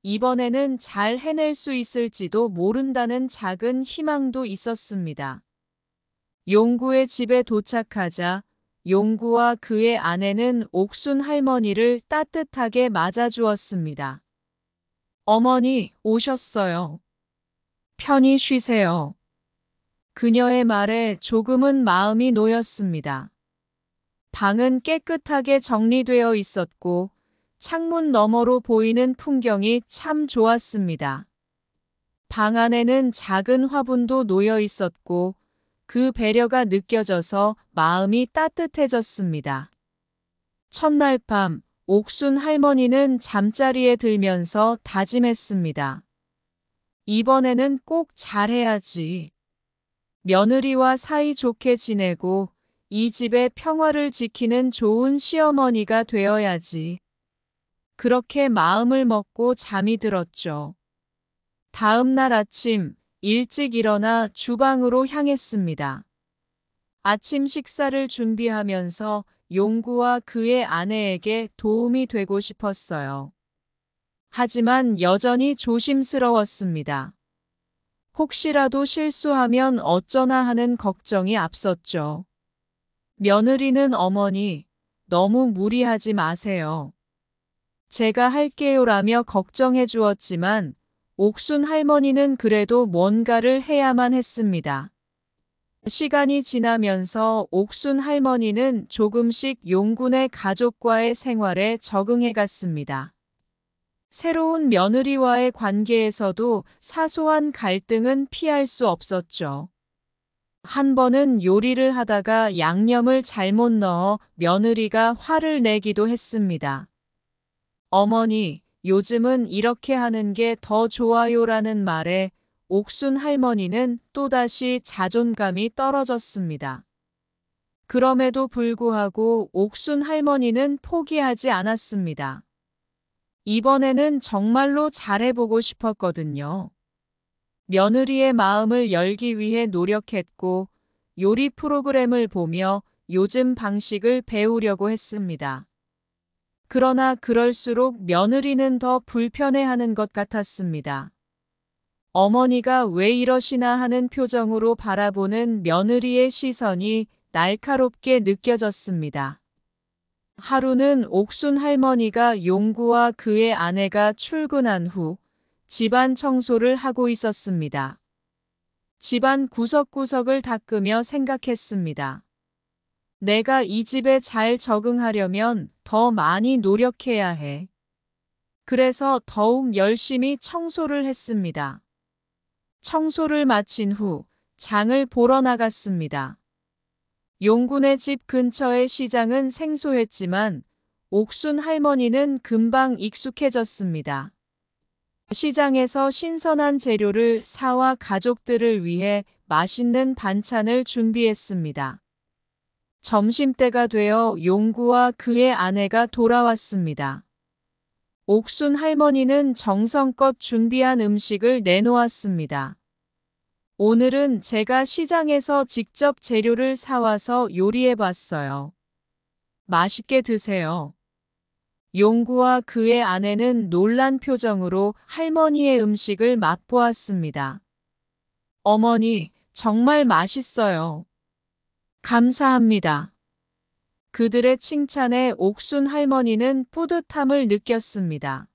이번에는 잘 해낼 수 있을지도 모른다는 작은 희망도 있었습니다. 용구의 집에 도착하자 용구와 그의 아내는 옥순 할머니를 따뜻하게 맞아주었습니다. 어머니 오셨어요. 편히 쉬세요. 그녀의 말에 조금은 마음이 놓였습니다. 방은 깨끗하게 정리되어 있었고 창문 너머로 보이는 풍경이 참 좋았습니다. 방 안에는 작은 화분도 놓여 있었고 그 배려가 느껴져서 마음이 따뜻해졌습니다. 첫날 밤, 옥순 할머니는 잠자리에 들면서 다짐했습니다. 이번에는 꼭 잘해야지. 며느리와 사이좋게 지내고 이 집의 평화를 지키는 좋은 시어머니가 되어야지. 그렇게 마음을 먹고 잠이 들었죠. 다음 날 아침 일찍 일어나 주방으로 향했습니다. 아침 식사를 준비하면서 용구와 그의 아내에게 도움이 되고 싶었어요. 하지만 여전히 조심스러웠습니다. 혹시라도 실수하면 어쩌나 하는 걱정이 앞섰죠. 며느리는 어머니, 너무 무리하지 마세요. 제가 할게요라며 걱정해 주었지만 옥순 할머니는 그래도 뭔가를 해야만 했습니다. 시간이 지나면서 옥순 할머니는 조금씩 용군의 가족과의 생활에 적응해 갔습니다. 새로운 며느리와의 관계에서도 사소한 갈등은 피할 수 없었죠. 한 번은 요리를 하다가 양념을 잘못 넣어 며느리가 화를 내기도 했습니다. 어머니, 요즘은 이렇게 하는 게 더 좋아요라는 말에 옥순 할머니는 또다시 자존감이 떨어졌습니다. 그럼에도 불구하고 옥순 할머니는 포기하지 않았습니다. 이번에는 정말로 잘해보고 싶었거든요. 며느리의 마음을 열기 위해 노력했고 요리 프로그램을 보며 요즘 방식을 배우려고 했습니다. 그러나 그럴수록 며느리는 더 불편해하는 것 같았습니다. 어머니가 왜 이러시나 하는 표정으로 바라보는 며느리의 시선이 날카롭게 느껴졌습니다. 하루는 옥순 할머니가 용구와 그의 아내가 출근한 후 집안 청소를 하고 있었습니다. 집안 구석구석을 닦으며 생각했습니다. 내가 이 집에 잘 적응하려면 더 많이 노력해야 해. 그래서 더욱 열심히 청소를 했습니다. 청소를 마친 후 장을 보러 나갔습니다. 용군의 집 근처의 시장은 생소했지만 옥순 할머니는 금방 익숙해졌습니다. 시장에서 신선한 재료를 사와 가족들을 위해 맛있는 반찬을 준비했습니다. 점심때가 되어 용구와 그의 아내가 돌아왔습니다. 옥순 할머니는 정성껏 준비한 음식을 내놓았습니다. 오늘은 제가 시장에서 직접 재료를 사와서 요리해봤어요. 맛있게 드세요. 용구와 그의 아내는 놀란 표정으로 할머니의 음식을 맛보았습니다. 어머니, 정말 맛있어요. 감사합니다. 그들의 칭찬에 옥순 할머니는 뿌듯함을 느꼈습니다.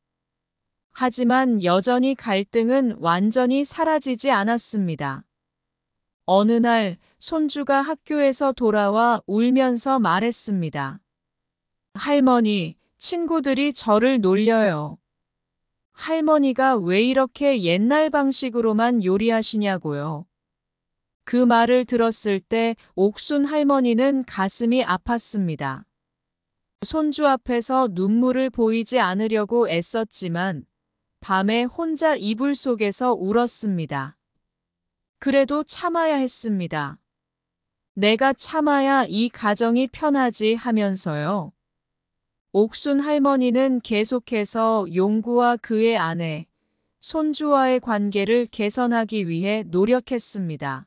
하지만 여전히 갈등은 완전히 사라지지 않았습니다. 어느 날 손주가 학교에서 돌아와 울면서 말했습니다. 할머니, 친구들이 저를 놀려요. 할머니가 왜 이렇게 옛날 방식으로만 요리하시냐고요. 그 말을 들었을 때 옥순 할머니는 가슴이 아팠습니다. 손주 앞에서 눈물을 보이지 않으려고 애썼지만 밤에 혼자 이불 속에서 울었습니다. 그래도 참아야 했습니다. 내가 참아야 이 가정이 편하지 하면서요. 옥순 할머니는 계속해서 용구와 그의 아내, 손주와의 관계를 개선하기 위해 노력했습니다.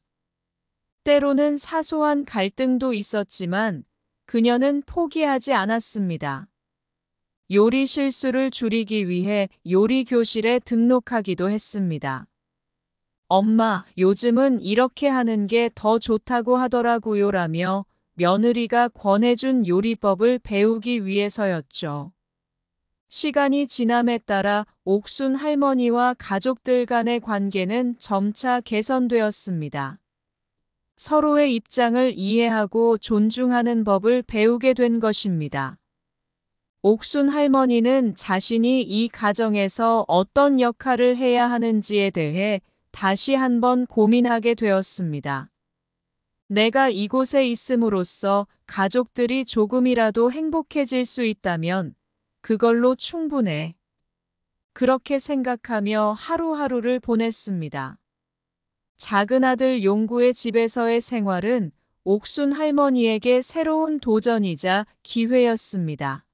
때로는 사소한 갈등도 있었지만 그녀는 포기하지 않았습니다. 요리 실수를 줄이기 위해 요리 교실에 등록하기도 했습니다. 엄마, 요즘은 이렇게 하는 게 더 좋다고 하더라고요 라며 며느리가 권해준 요리법을 배우기 위해서였죠. 시간이 지남에 따라 옥순 할머니와 가족들 간의 관계는 점차 개선되었습니다. 서로의 입장을 이해하고 존중하는 법을 배우게 된 것입니다. 옥순 할머니는 자신이 이 가정에서 어떤 역할을 해야 하는지에 대해 다시 한번 고민하게 되었습니다. 내가 이곳에 있음으로써 가족들이 조금이라도 행복해질 수 있다면 그걸로 충분해. 그렇게 생각하며 하루하루를 보냈습니다. 작은 아들 용구의 집에서의 생활은 옥순 할머니에게 새로운 도전이자 기회였습니다.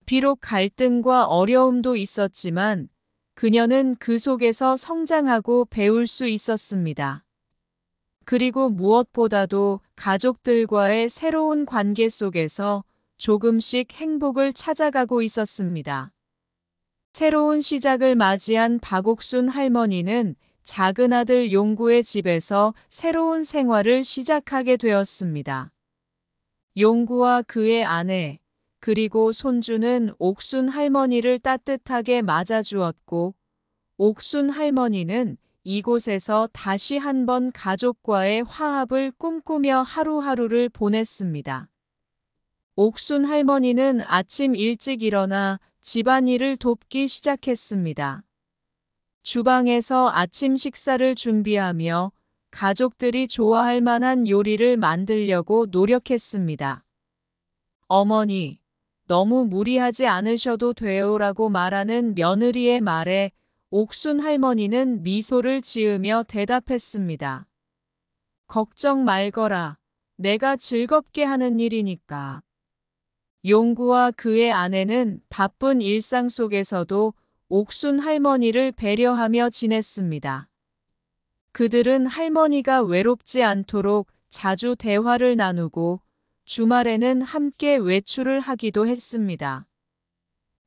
비록 갈등과 어려움도 있었지만 그녀는 그 속에서 성장하고 배울 수 있었습니다. 그리고 무엇보다도 가족들과의 새로운 관계 속에서 조금씩 행복을 찾아가고 있었습니다. 새로운 시작을 맞이한 박옥순 할머니는 작은 아들 용구의 집에서 새로운 생활을 시작하게 되었습니다. 용구와 그의 아내, 그리고 손주는 옥순 할머니를 따뜻하게 맞아주었고, 옥순 할머니는 이곳에서 다시 한번 가족과의 화합을 꿈꾸며 하루하루를 보냈습니다. 옥순 할머니는 아침 일찍 일어나 집안일을 돕기 시작했습니다. 주방에서 아침 식사를 준비하며 가족들이 좋아할 만한 요리를 만들려고 노력했습니다. 어머니, 너무 무리하지 않으셔도 돼요라고 말하는 며느리의 말에 옥순 할머니는 미소를 지으며 대답했습니다. 걱정 말거라. 내가 즐겁게 하는 일이니까. 용구와 그의 아내는 바쁜 일상 속에서도 옥순 할머니를 배려하며 지냈습니다. 그들은 할머니가 외롭지 않도록 자주 대화를 나누고 주말에는 함께 외출을 하기도 했습니다.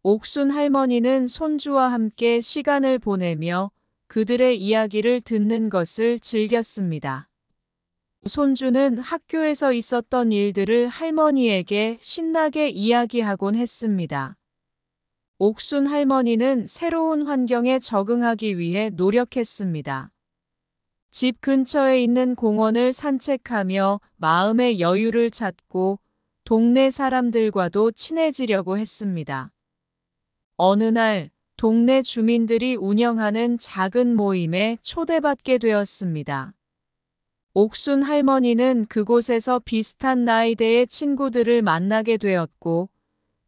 옥순 할머니는 손주와 함께 시간을 보내며 그들의 이야기를 듣는 것을 즐겼습니다. 손주는 학교에서 있었던 일들을 할머니에게 신나게 이야기하곤 했습니다. 옥순 할머니는 새로운 환경에 적응하기 위해 노력했습니다. 집 근처에 있는 공원을 산책하며 마음의 여유를 찾고 동네 사람들과도 친해지려고 했습니다. 어느 날 동네 주민들이 운영하는 작은 모임에 초대받게 되었습니다. 옥순 할머니는 그곳에서 비슷한 나이대의 친구들을 만나게 되었고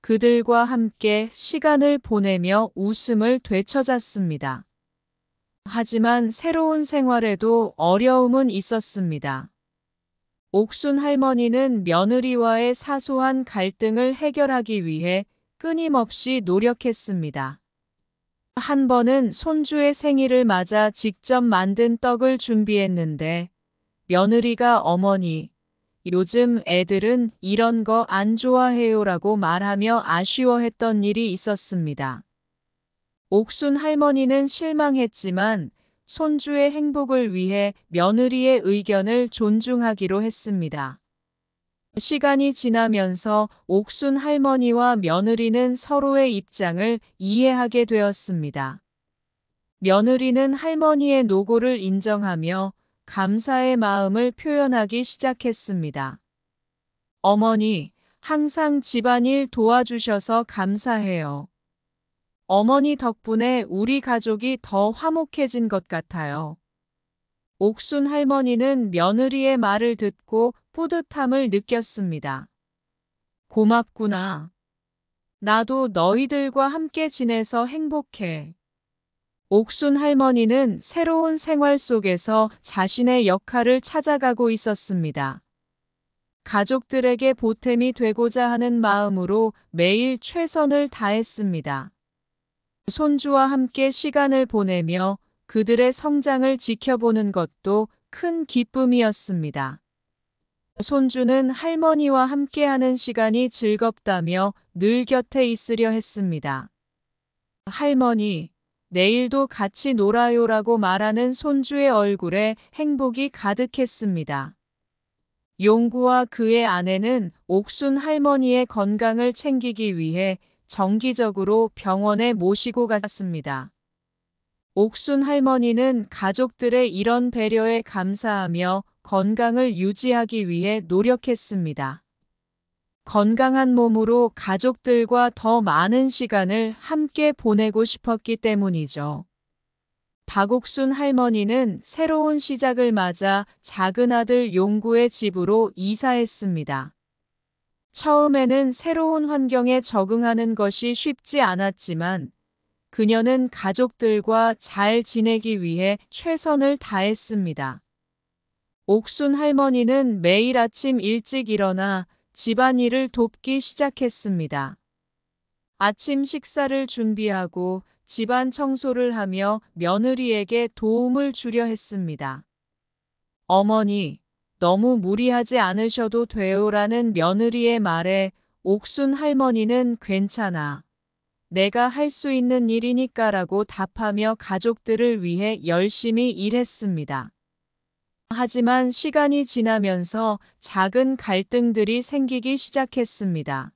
그들과 함께 시간을 보내며 웃음을 되찾았습니다. 하지만 새로운 생활에도 어려움은 있었습니다. 옥순 할머니는 며느리와의 사소한 갈등을 해결하기 위해 끊임없이 노력했습니다. 한 번은 손주의 생일을 맞아 직접 만든 떡을 준비했는데 며느리가 어머니, 요즘 애들은 이런 거 안 좋아해요라고 말하며 아쉬워했던 일이 있었습니다. 옥순 할머니는 실망했지만 손주의 행복을 위해 며느리의 의견을 존중하기로 했습니다. 시간이 지나면서 옥순 할머니와 며느리는 서로의 입장을 이해하게 되었습니다. 며느리는 할머니의 노고를 인정하며 감사의 마음을 표현하기 시작했습니다. 어머니, 항상 집안일 도와주셔서 감사해요. 어머니 덕분에 우리 가족이 더 화목해진 것 같아요. 옥순 할머니는 며느리의 말을 듣고 뿌듯함을 느꼈습니다. 고맙구나. 나도 너희들과 함께 지내서 행복해. 옥순 할머니는 새로운 생활 속에서 자신의 역할을 찾아가고 있었습니다. 가족들에게 보탬이 되고자 하는 마음으로 매일 최선을 다했습니다. 손주와 함께 시간을 보내며 그들의 성장을 지켜보는 것도 큰 기쁨이었습니다. 손주는 할머니와 함께하는 시간이 즐겁다며 늘 곁에 있으려 했습니다. 할머니, 내일도 같이 놀아요라고 말하는 손주의 얼굴에 행복이 가득했습니다. 용구와 그의 아내는 옥순 할머니의 건강을 챙기기 위해 정기적으로 병원에 모시고 갔습니다. 옥순 할머니는 가족들의 이런 배려에 감사하며 건강을 유지하기 위해 노력했습니다. 건강한 몸으로 가족들과 더 많은 시간을 함께 보내고 싶었기 때문이죠. 박옥순 할머니는 새로운 시작을 맞아 작은 아들 용구의 집으로 이사했습니다. 처음에는 새로운 환경에 적응하는 것이 쉽지 않았지만 그녀는 가족들과 잘 지내기 위해 최선을 다했습니다. 옥순 할머니는 매일 아침 일찍 일어나 집안일을 돕기 시작했습니다. 아침 식사를 준비하고 집안 청소를 하며 며느리에게 도움을 주려 했습니다. 어머니, 너무 무리하지 않으셔도 돼요라는 며느리의 말에 옥순 할머니는 괜찮아. 내가 할 수 있는 일이니까라고 답하며 가족들을 위해 열심히 일했습니다. 하지만 시간이 지나면서 작은 갈등들이 생기기 시작했습니다.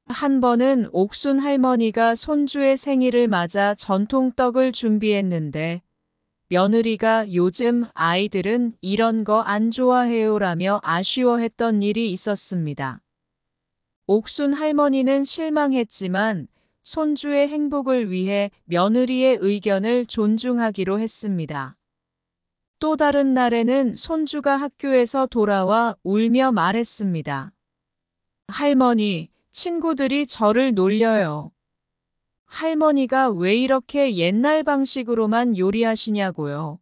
한 번은 옥순 할머니가 손주의 생일을 맞아 전통떡을 준비했는데 며느리가 요즘 아이들은 이런 거 안 좋아해요라며 아쉬워했던 일이 있었습니다. 옥순 할머니는 실망했지만 손주의 행복을 위해 며느리의 의견을 존중하기로 했습니다. 또 다른 날에는 손주가 학교에서 돌아와 울며 말했습니다. 할머니, 친구들이 저를 놀려요. 할머니가 왜 이렇게 옛날 방식으로만 요리하시냐고요.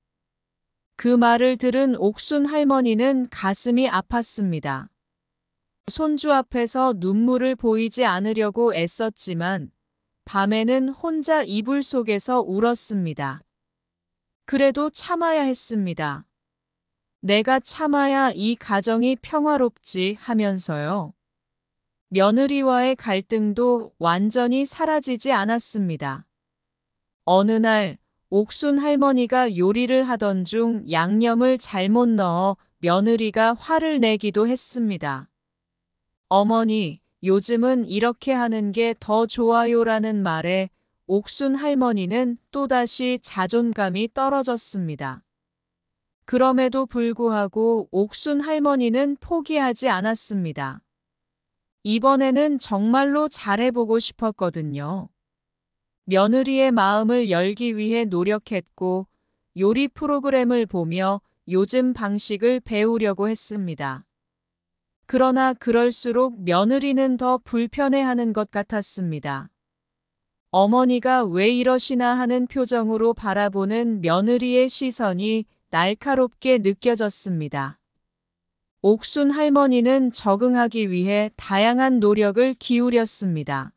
그 말을 들은 옥순 할머니는 가슴이 아팠습니다. 손주 앞에서 눈물을 보이지 않으려고 애썼지만 밤에는 혼자 이불 속에서 울었습니다. 그래도 참아야 했습니다. 내가 참아야 이 가정이 평화롭지 하면서요. 며느리와의 갈등도 완전히 사라지지 않았습니다. 어느 날 옥순 할머니가 요리를 하던 중 양념을 잘못 넣어 며느리가 화를 내기도 했습니다. 어머니, 요즘은 이렇게 하는 게 더 좋아요라는 말에 옥순 할머니는 또다시 자존감이 떨어졌습니다. 그럼에도 불구하고 옥순 할머니는 포기하지 않았습니다. 이번에는 정말로 잘해보고 싶었거든요. 며느리의 마음을 열기 위해 노력했고 요리 프로그램을 보며 요즘 방식을 배우려고 했습니다. 그러나 그럴수록 며느리는 더 불편해하는 것 같았습니다. 어머니가 왜 이러시나 하는 표정으로 바라보는 며느리의 시선이 날카롭게 느껴졌습니다. 옥순 할머니는 적응하기 위해 다양한 노력을 기울였습니다.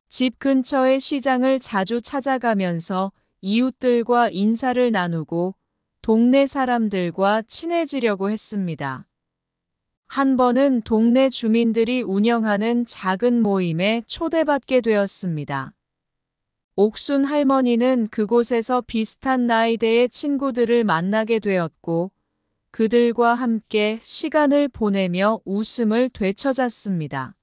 집 근처의 시장을 자주 찾아가면서 이웃들과 인사를 나누고 동네 사람들과 친해지려고 했습니다. 한 번은 동네 주민들이 운영하는 작은 모임에 초대받게 되었습니다. 옥순 할머니는 그곳에서 비슷한 나이대의 친구들을 만나게 되었고 그들과 함께 시간을 보내며 웃음을 되찾았습니다.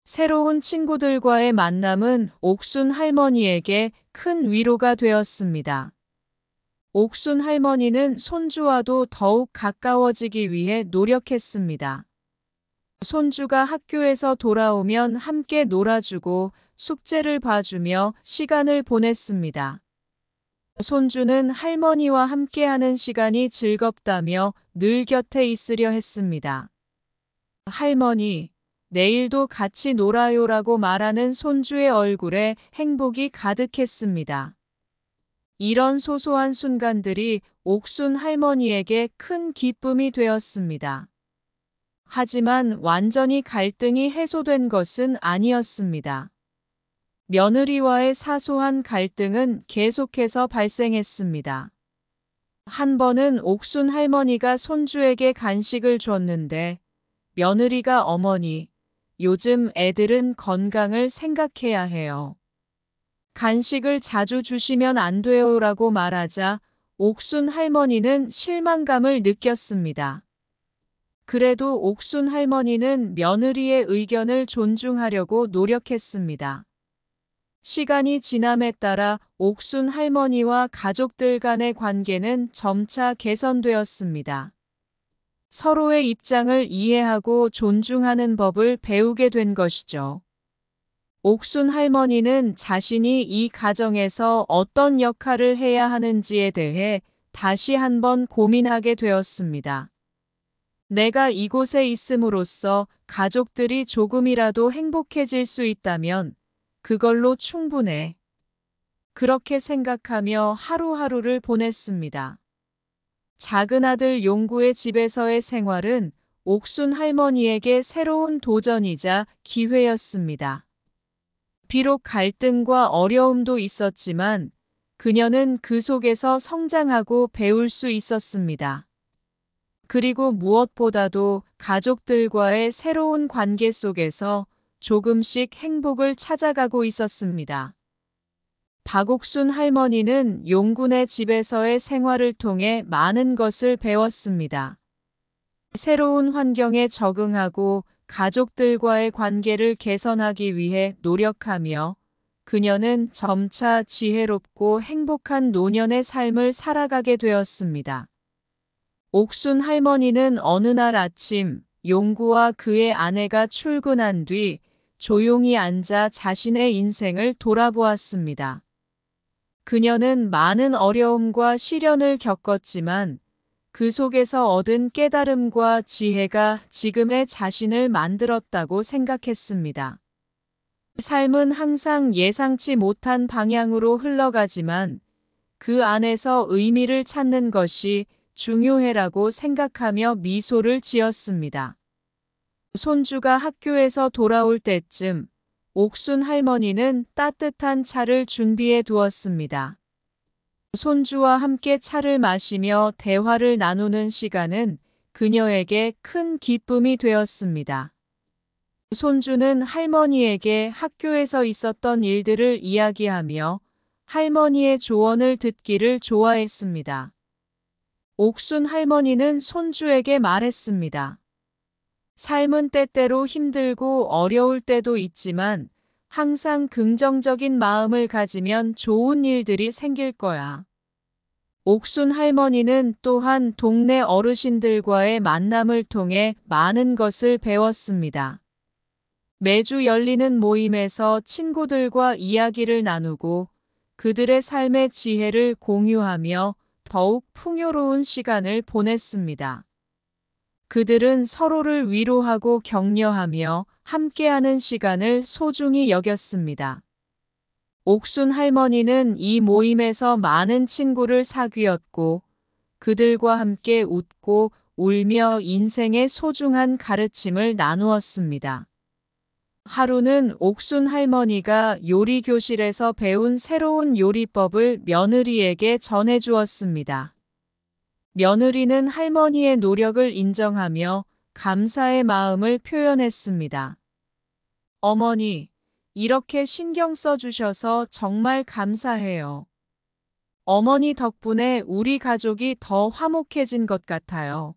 새로운 친구들과의 만남은 옥순 할머니에게 큰 위로가 되었습니다. 옥순 할머니는 손주와도 더욱 가까워지기 위해 노력했습니다. 손주가 학교에서 돌아오면 함께 놀아주고 숙제를 봐주며 시간을 보냈습니다. 손주는 할머니와 함께하는 시간이 즐겁다며 늘 곁에 있으려 했습니다. 할머니, 내일도 같이 놀아요라고 말하는 손주의 얼굴에 행복이 가득했습니다. 이런 소소한 순간들이 옥순 할머니에게 큰 기쁨이 되었습니다. 하지만 완전히 갈등이 해소된 것은 아니었습니다. 며느리와의 사소한 갈등은 계속해서 발생했습니다. 한 번은 옥순 할머니가 손주에게 간식을 줬는데 며느리가 어머니, 요즘 애들은 건강을 생각해야 해요. 간식을 자주 주시면 안 돼요라고 말하자 옥순 할머니는 실망감을 느꼈습니다. 그래도 옥순 할머니는 며느리의 의견을 존중하려고 노력했습니다. 시간이 지남에 따라 옥순 할머니와 가족들 간의 관계는 점차 개선되었습니다. 서로의 입장을 이해하고 존중하는 법을 배우게 된 것이죠. 옥순 할머니는 자신이 이 가정에서 어떤 역할을 해야 하는지에 대해 다시 한번 고민하게 되었습니다. 내가 이곳에 있음으로써 가족들이 조금이라도 행복해질 수 있다면 그걸로 충분해. 그렇게 생각하며 하루하루를 보냈습니다. 작은 아들 용구의 집에서의 생활은 옥순 할머니에게 새로운 도전이자 기회였습니다. 비록 갈등과 어려움도 있었지만 그녀는 그 속에서 성장하고 배울 수 있었습니다. 그리고 무엇보다도 가족들과의 새로운 관계 속에서 조금씩 행복을 찾아가고 있었습니다. 박옥순 할머니는 용군의 집에서의 생활을 통해 많은 것을 배웠습니다. 새로운 환경에 적응하고 가족들과의 관계를 개선하기 위해 노력하며 그녀는 점차 지혜롭고 행복한 노년의 삶을 살아가게 되었습니다. 옥순 할머니는 어느 날 아침 용구와 그의 아내가 출근한 뒤 조용히 앉아 자신의 인생을 돌아보았습니다. 그녀는 많은 어려움과 시련을 겪었지만 그 속에서 얻은 깨달음과 지혜가 지금의 자신을 만들었다고 생각했습니다. 삶은 항상 예상치 못한 방향으로 흘러가지만 그 안에서 의미를 찾는 것이 중요해라고 생각하며 미소를 지었습니다. 손주가 학교에서 돌아올 때쯤 옥순 할머니는 따뜻한 차를 준비해 두었습니다. 손주와 함께 차를 마시며 대화를 나누는 시간은 그녀에게 큰 기쁨이 되었습니다. 손주는 할머니에게 학교에서 있었던 일들을 이야기하며 할머니의 조언을 듣기를 좋아했습니다. 옥순 할머니는 손주에게 말했습니다. 삶은 때때로 힘들고 어려울 때도 있지만 항상 긍정적인 마음을 가지면 좋은 일들이 생길 거야. 옥순 할머니는 또한 동네 어르신들과의 만남을 통해 많은 것을 배웠습니다. 매주 열리는 모임에서 친구들과 이야기를 나누고 그들의 삶의 지혜를 공유하며 더욱 풍요로운 시간을 보냈습니다. 그들은 서로를 위로하고 격려하며 함께하는 시간을 소중히 여겼습니다. 옥순 할머니는 이 모임에서 많은 친구를 사귀었고 그들과 함께 웃고 울며 인생의 소중한 가르침을 나누었습니다. 하루는 옥순 할머니가 요리 교실에서 배운 새로운 요리법을 며느리에게 전해주었습니다. 며느리는 할머니의 노력을 인정하며 감사의 마음을 표현했습니다. 어머니, 이렇게 신경 써주셔서 정말 감사해요. 어머니 덕분에 우리 가족이 더 화목해진 것 같아요.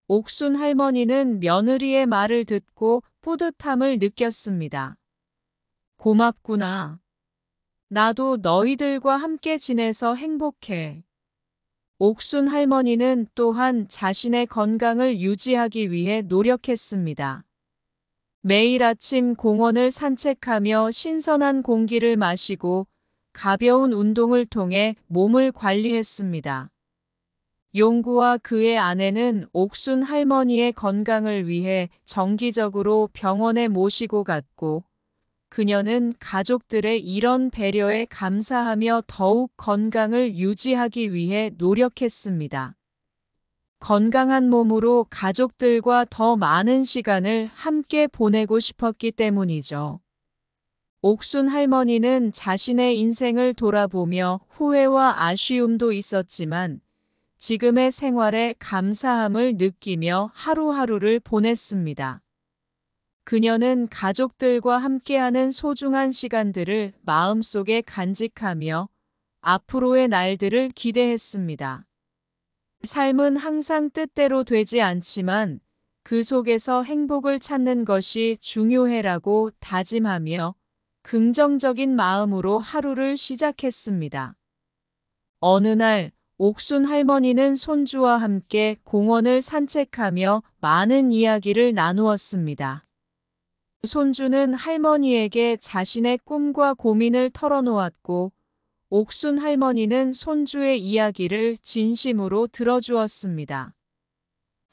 옥순 할머니는 며느리의 말을 듣고 뿌듯함을 느꼈습니다. 고맙구나. 나도 너희들과 함께 지내서 행복해. 옥순 할머니는 또한 자신의 건강을 유지하기 위해 노력했습니다. 매일 아침 공원을 산책하며 신선한 공기를 마시고 가벼운 운동을 통해 몸을 관리했습니다. 용구와 그의 아내는 옥순 할머니의 건강을 위해 정기적으로 병원에 모시고 갔고, 그녀는 가족들의 이런 배려에 감사하며 더욱 건강을 유지하기 위해 노력했습니다. 건강한 몸으로 가족들과 더 많은 시간을 함께 보내고 싶었기 때문이죠. 옥순 할머니는 자신의 인생을 돌아보며 후회와 아쉬움도 있었지만 지금의 생활에 감사함을 느끼며 하루하루를 보냈습니다. 그녀는 가족들과 함께하는 소중한 시간들을 마음속에 간직하며 앞으로의 날들을 기대했습니다. 삶은 항상 뜻대로 되지 않지만 그 속에서 행복을 찾는 것이 중요해라고 다짐하며 긍정적인 마음으로 하루를 시작했습니다. 어느 날 옥순 할머니는 손주와 함께 공원을 산책하며 많은 이야기를 나누었습니다. 손주는 할머니에게 자신의 꿈과 고민을 털어놓았고 옥순 할머니는 손주의 이야기를 진심으로 들어주었습니다.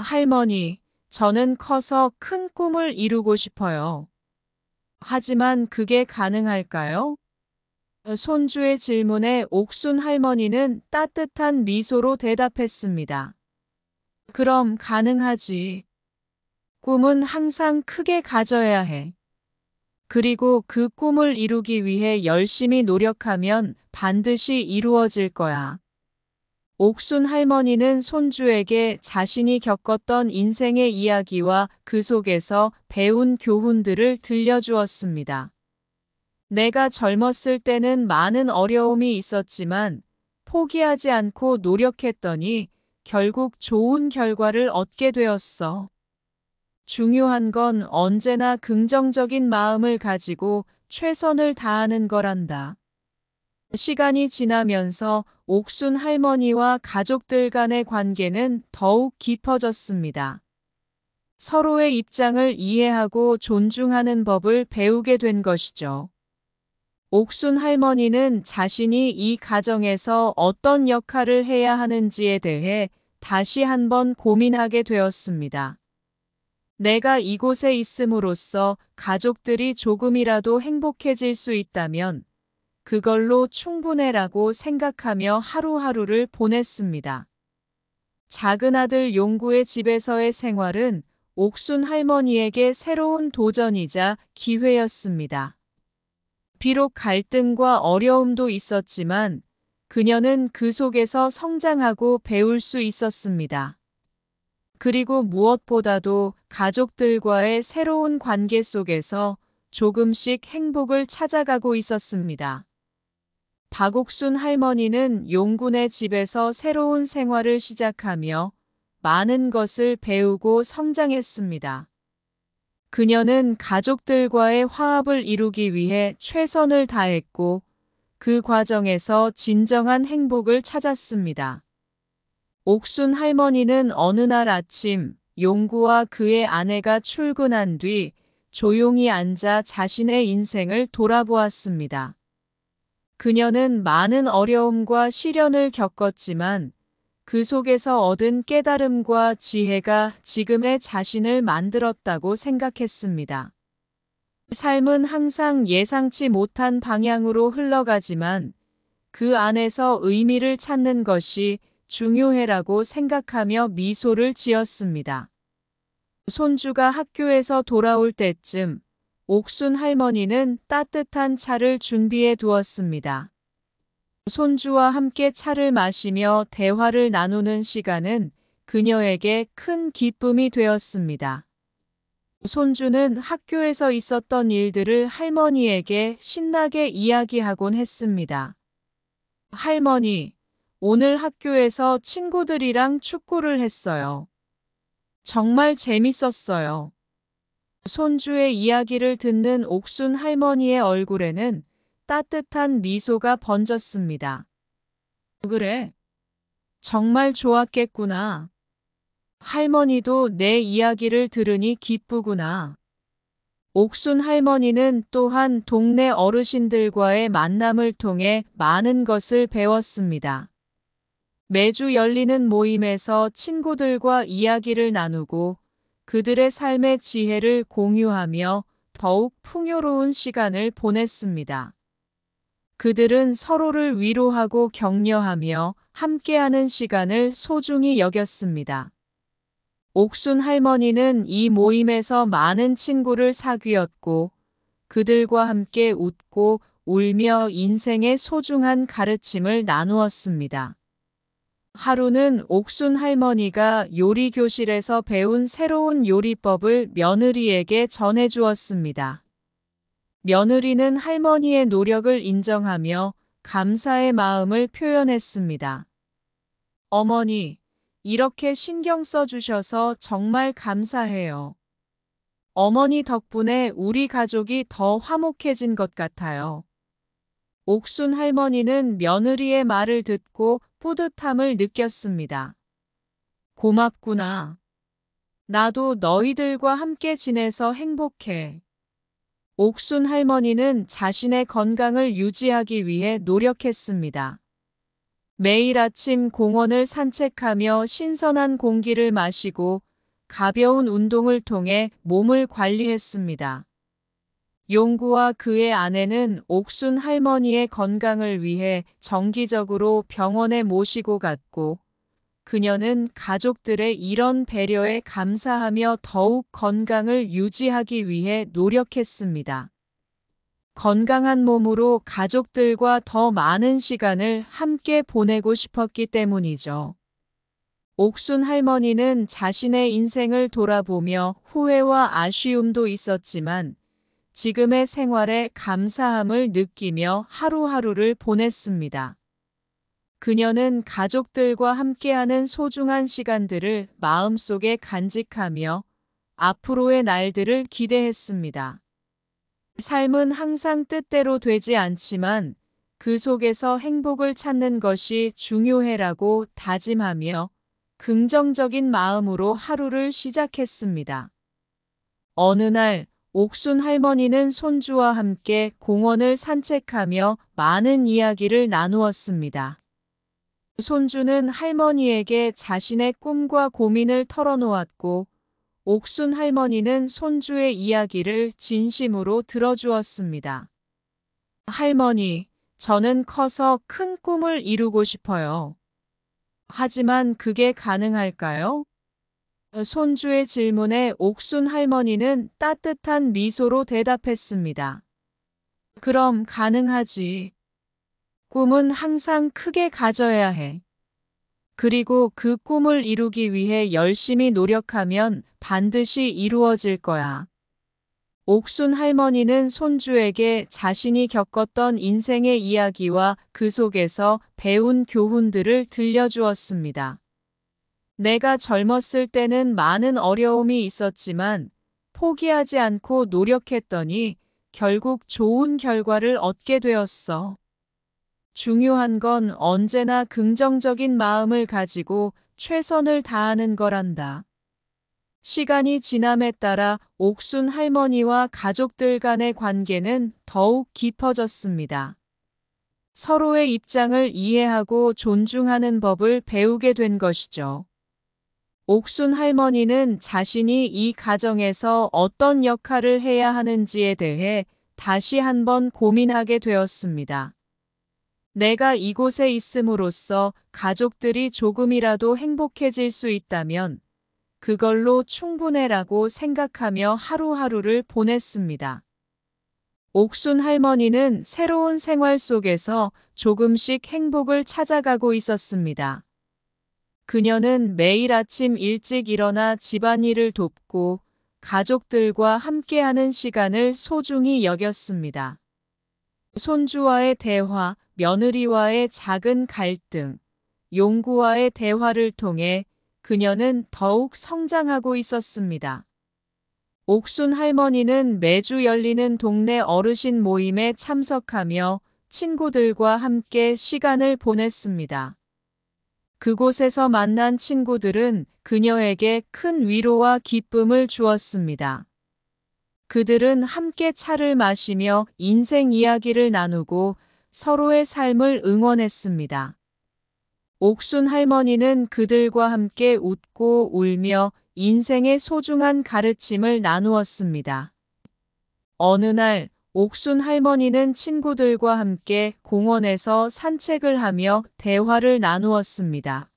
할머니, 저는 커서 큰 꿈을 이루고 싶어요. 하지만 그게 가능할까요? 손주의 질문에 옥순 할머니는 따뜻한 미소로 대답했습니다. 그럼 가능하지. 꿈은 항상 크게 가져야 해. 그리고 그 꿈을 이루기 위해 열심히 노력하면 반드시 이루어질 거야. 옥순 할머니는 손주에게 자신이 겪었던 인생의 이야기와 그 속에서 배운 교훈들을 들려주었습니다. 내가 젊었을 때는 많은 어려움이 있었지만 포기하지 않고 노력했더니 결국 좋은 결과를 얻게 되었어. 중요한 건 언제나 긍정적인 마음을 가지고 최선을 다하는 거란다. 시간이 지나면서 옥순 할머니와 가족들 간의 관계는 더욱 깊어졌습니다. 서로의 입장을 이해하고 존중하는 법을 배우게 된 것이죠. 옥순 할머니는 자신이 이 가정에서 어떤 역할을 해야 하는지에 대해 다시 한번 고민하게 되었습니다. 내가 이곳에 있음으로써 가족들이 조금이라도 행복해질 수 있다면 그걸로 충분해라고 생각하며 하루하루를 보냈습니다. 작은 아들 용구의 집에서의 생활은 옥순 할머니에게 새로운 도전이자 기회였습니다. 비록 갈등과 어려움도 있었지만 그녀는 그 속에서 성장하고 배울 수 있었습니다. 그리고 무엇보다도 가족들과의 새로운 관계 속에서 조금씩 행복을 찾아가고 있었습니다. 박옥순 할머니는 용군의 집에서 새로운 생활을 시작하며 많은 것을 배우고 성장했습니다. 그녀는 가족들과의 화합을 이루기 위해 최선을 다했고 그 과정에서 진정한 행복을 찾았습니다. 옥순 할머니는 어느 날 아침 용구와 그의 아내가 출근한 뒤 조용히 앉아 자신의 인생을 돌아보았습니다. 그녀는 많은 어려움과 시련을 겪었지만 그 속에서 얻은 깨달음과 지혜가 지금의 자신을 만들었다고 생각했습니다. 삶은 항상 예상치 못한 방향으로 흘러가지만 그 안에서 의미를 찾는 것이 중요해라고 생각하며 미소를 지었습니다. 손주가 학교에서 돌아올 때쯤 옥순 할머니는 따뜻한 차를 준비해 두었습니다. 손주와 함께 차를 마시며 대화를 나누는 시간은 그녀에게 큰 기쁨이 되었습니다. 손주는 학교에서 있었던 일들을 할머니에게 신나게 이야기하곤 했습니다. 할머니, 오늘 학교에서 친구들이랑 축구를 했어요. 정말 재밌었어요. 손주의 이야기를 듣는 옥순 할머니의 얼굴에는 따뜻한 미소가 번졌습니다. 그래, 정말 좋았겠구나. 할머니도 내 이야기를 들으니 기쁘구나. 옥순 할머니는 또한 동네 어르신들과의 만남을 통해 많은 것을 배웠습니다. 매주 열리는 모임에서 친구들과 이야기를 나누고 그들의 삶의 지혜를 공유하며 더욱 풍요로운 시간을 보냈습니다. 그들은 서로를 위로하고 격려하며 함께하는 시간을 소중히 여겼습니다. 옥순 할머니는 이 모임에서 많은 친구를 사귀었고 그들과 함께 웃고 울며 인생의 소중한 가르침을 나누었습니다. 하루는 옥순 할머니가 요리 교실에서 배운 새로운 요리법을 며느리에게 전해주었습니다. 며느리는 할머니의 노력을 인정하며 감사의 마음을 표현했습니다. 어머니, 이렇게 신경 써주셔서 정말 감사해요. 어머니 덕분에 우리 가족이 더 화목해진 것 같아요. 옥순 할머니는 며느리의 말을 듣고 뿌듯함을 느꼈습니다. 고맙구나. 나도 너희들과 함께 지내서 행복해. 옥순 할머니는 자신의 건강을 유지하기 위해 노력했습니다. 매일 아침 공원을 산책하며 신선한 공기를 마시고 가벼운 운동을 통해 몸을 관리했습니다. 용구와 그의 아내는 옥순 할머니의 건강을 위해 정기적으로 병원에 모시고 갔고, 그녀는 가족들의 이런 배려에 감사하며 더욱 건강을 유지하기 위해 노력했습니다. 건강한 몸으로 가족들과 더 많은 시간을 함께 보내고 싶었기 때문이죠. 옥순 할머니는 자신의 인생을 돌아보며 후회와 아쉬움도 있었지만 지금의 생활에 감사함을 느끼며 하루하루를 보냈습니다. 그녀는 가족들과 함께하는 소중한 시간들을 마음속에 간직하며 앞으로의 날들을 기대했습니다. 삶은 항상 뜻대로 되지 않지만 그 속에서 행복을 찾는 것이 중요해라고 다짐하며 긍정적인 마음으로 하루를 시작했습니다. 어느 날 옥순 할머니는 손주와 함께 공원을 산책하며 많은 이야기를 나누었습니다. 손주는 할머니에게 자신의 꿈과 고민을 털어놓았고 옥순 할머니는 손주의 이야기를 진심으로 들어주었습니다. 할머니, 저는 커서 큰 꿈을 이루고 싶어요. 하지만 그게 가능할까요? 손주의 질문에 옥순 할머니는 따뜻한 미소로 대답했습니다. 그럼 가능하지. 꿈은 항상 크게 가져야 해. 그리고 그 꿈을 이루기 위해 열심히 노력하면 반드시 이루어질 거야. 옥순 할머니는 손주에게 자신이 겪었던 인생의 이야기와 그 속에서 배운 교훈들을 들려주었습니다. 내가 젊었을 때는 많은 어려움이 있었지만 포기하지 않고 노력했더니 결국 좋은 결과를 얻게 되었어. 중요한 건 언제나 긍정적인 마음을 가지고 최선을 다하는 거란다. 시간이 지남에 따라 옥순 할머니와 가족들 간의 관계는 더욱 깊어졌습니다. 서로의 입장을 이해하고 존중하는 법을 배우게 된 것이죠. 옥순 할머니는 자신이 이 가정에서 어떤 역할을 해야 하는지에 대해 다시 한번 고민하게 되었습니다. 내가 이곳에 있음으로써 가족들이 조금이라도 행복해질 수 있다면 그걸로 충분해라고 생각하며 하루하루를 보냈습니다. 옥순 할머니는 새로운 생활 속에서 조금씩 행복을 찾아가고 있었습니다. 그녀는 매일 아침 일찍 일어나 집안일을 돕고 가족들과 함께하는 시간을 소중히 여겼습니다. 손주와의 대화, 며느리와의 작은 갈등, 용구와의 대화를 통해 그녀는 더욱 성장하고 있었습니다. 옥순 할머니는 매주 열리는 동네 어르신 모임에 참석하며 친구들과 함께 시간을 보냈습니다. 그곳에서 만난 친구들은 그녀에게 큰 위로와 기쁨을 주었습니다. 그들은 함께 차를 마시며 인생 이야기를 나누고 서로의 삶을 응원했습니다. 옥순 할머니는 그들과 함께 웃고 울며 인생의 소중한 가르침을 나누었습니다. 어느 날 옥순 할머니는 친구들과 함께 공원에서 산책을 하며 대화를 나누었습니다.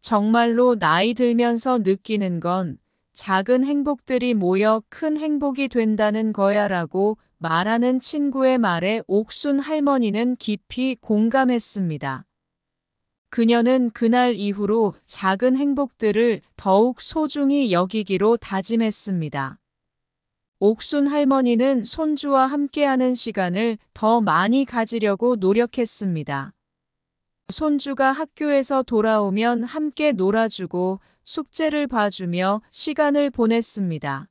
정말로 나이 들면서 느끼는 건 작은 행복들이 모여 큰 행복이 된다는 거야라고 말하는 친구의 말에 옥순 할머니는 깊이 공감했습니다. 그녀는 그날 이후로 작은 행복들을 더욱 소중히 여기기로 다짐했습니다. 옥순 할머니는 손주와 함께하는 시간을 더 많이 가지려고 노력했습니다. 손주가 학교에서 돌아오면 함께 놀아주고 숙제를 봐주며 시간을 보냈습니다.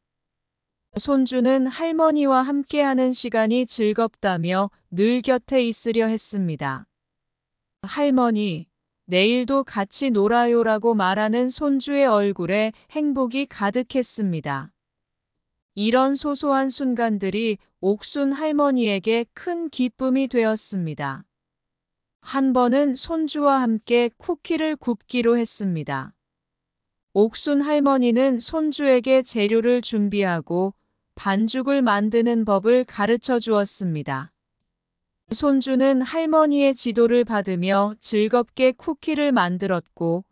손주는 할머니와 함께하는 시간이 즐겁다며 늘 곁에 있으려 했습니다. 할머니, 내일도 같이 놀아요라고 말하는 손주의 얼굴에 행복이 가득했습니다. 이런 소소한 순간들이 옥순 할머니에게 큰 기쁨이 되었습니다. 한 번은 손주와 함께 쿠키를 굽기로 했습니다. 옥순 할머니는 손주에게 재료를 준비하고 반죽을 만드는 법을 가르쳐 주었습니다. 손주는 할머니의 지도를 받으며 즐겁게 쿠키를 만들었고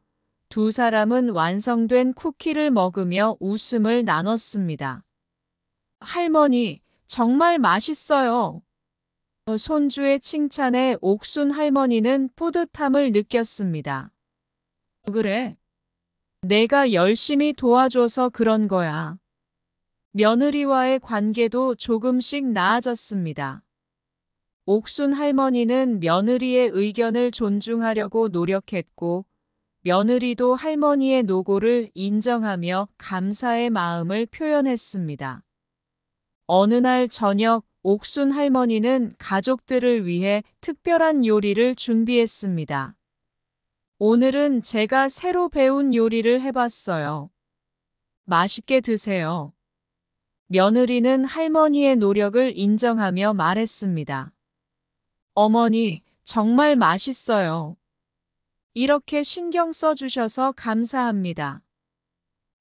두 사람은 완성된 쿠키를 먹으며 웃음을 나눴습니다. 할머니, 정말 맛있어요. 손주의 칭찬에 옥순 할머니는 뿌듯함을 느꼈습니다. 그래, 내가 열심히 도와줘서 그런 거야. 며느리와의 관계도 조금씩 나아졌습니다. 옥순 할머니는 며느리의 의견을 존중하려고 노력했고, 며느리도 할머니의 노고를 인정하며 감사의 마음을 표현했습니다. 어느 날 저녁, 옥순 할머니는 가족들을 위해 특별한 요리를 준비했습니다. 오늘은 제가 새로 배운 요리를 해봤어요. 맛있게 드세요. 며느리는 할머니의 노력을 인정하며 말했습니다. 어머니, 정말 맛있어요. 이렇게 신경 써주셔서 감사합니다.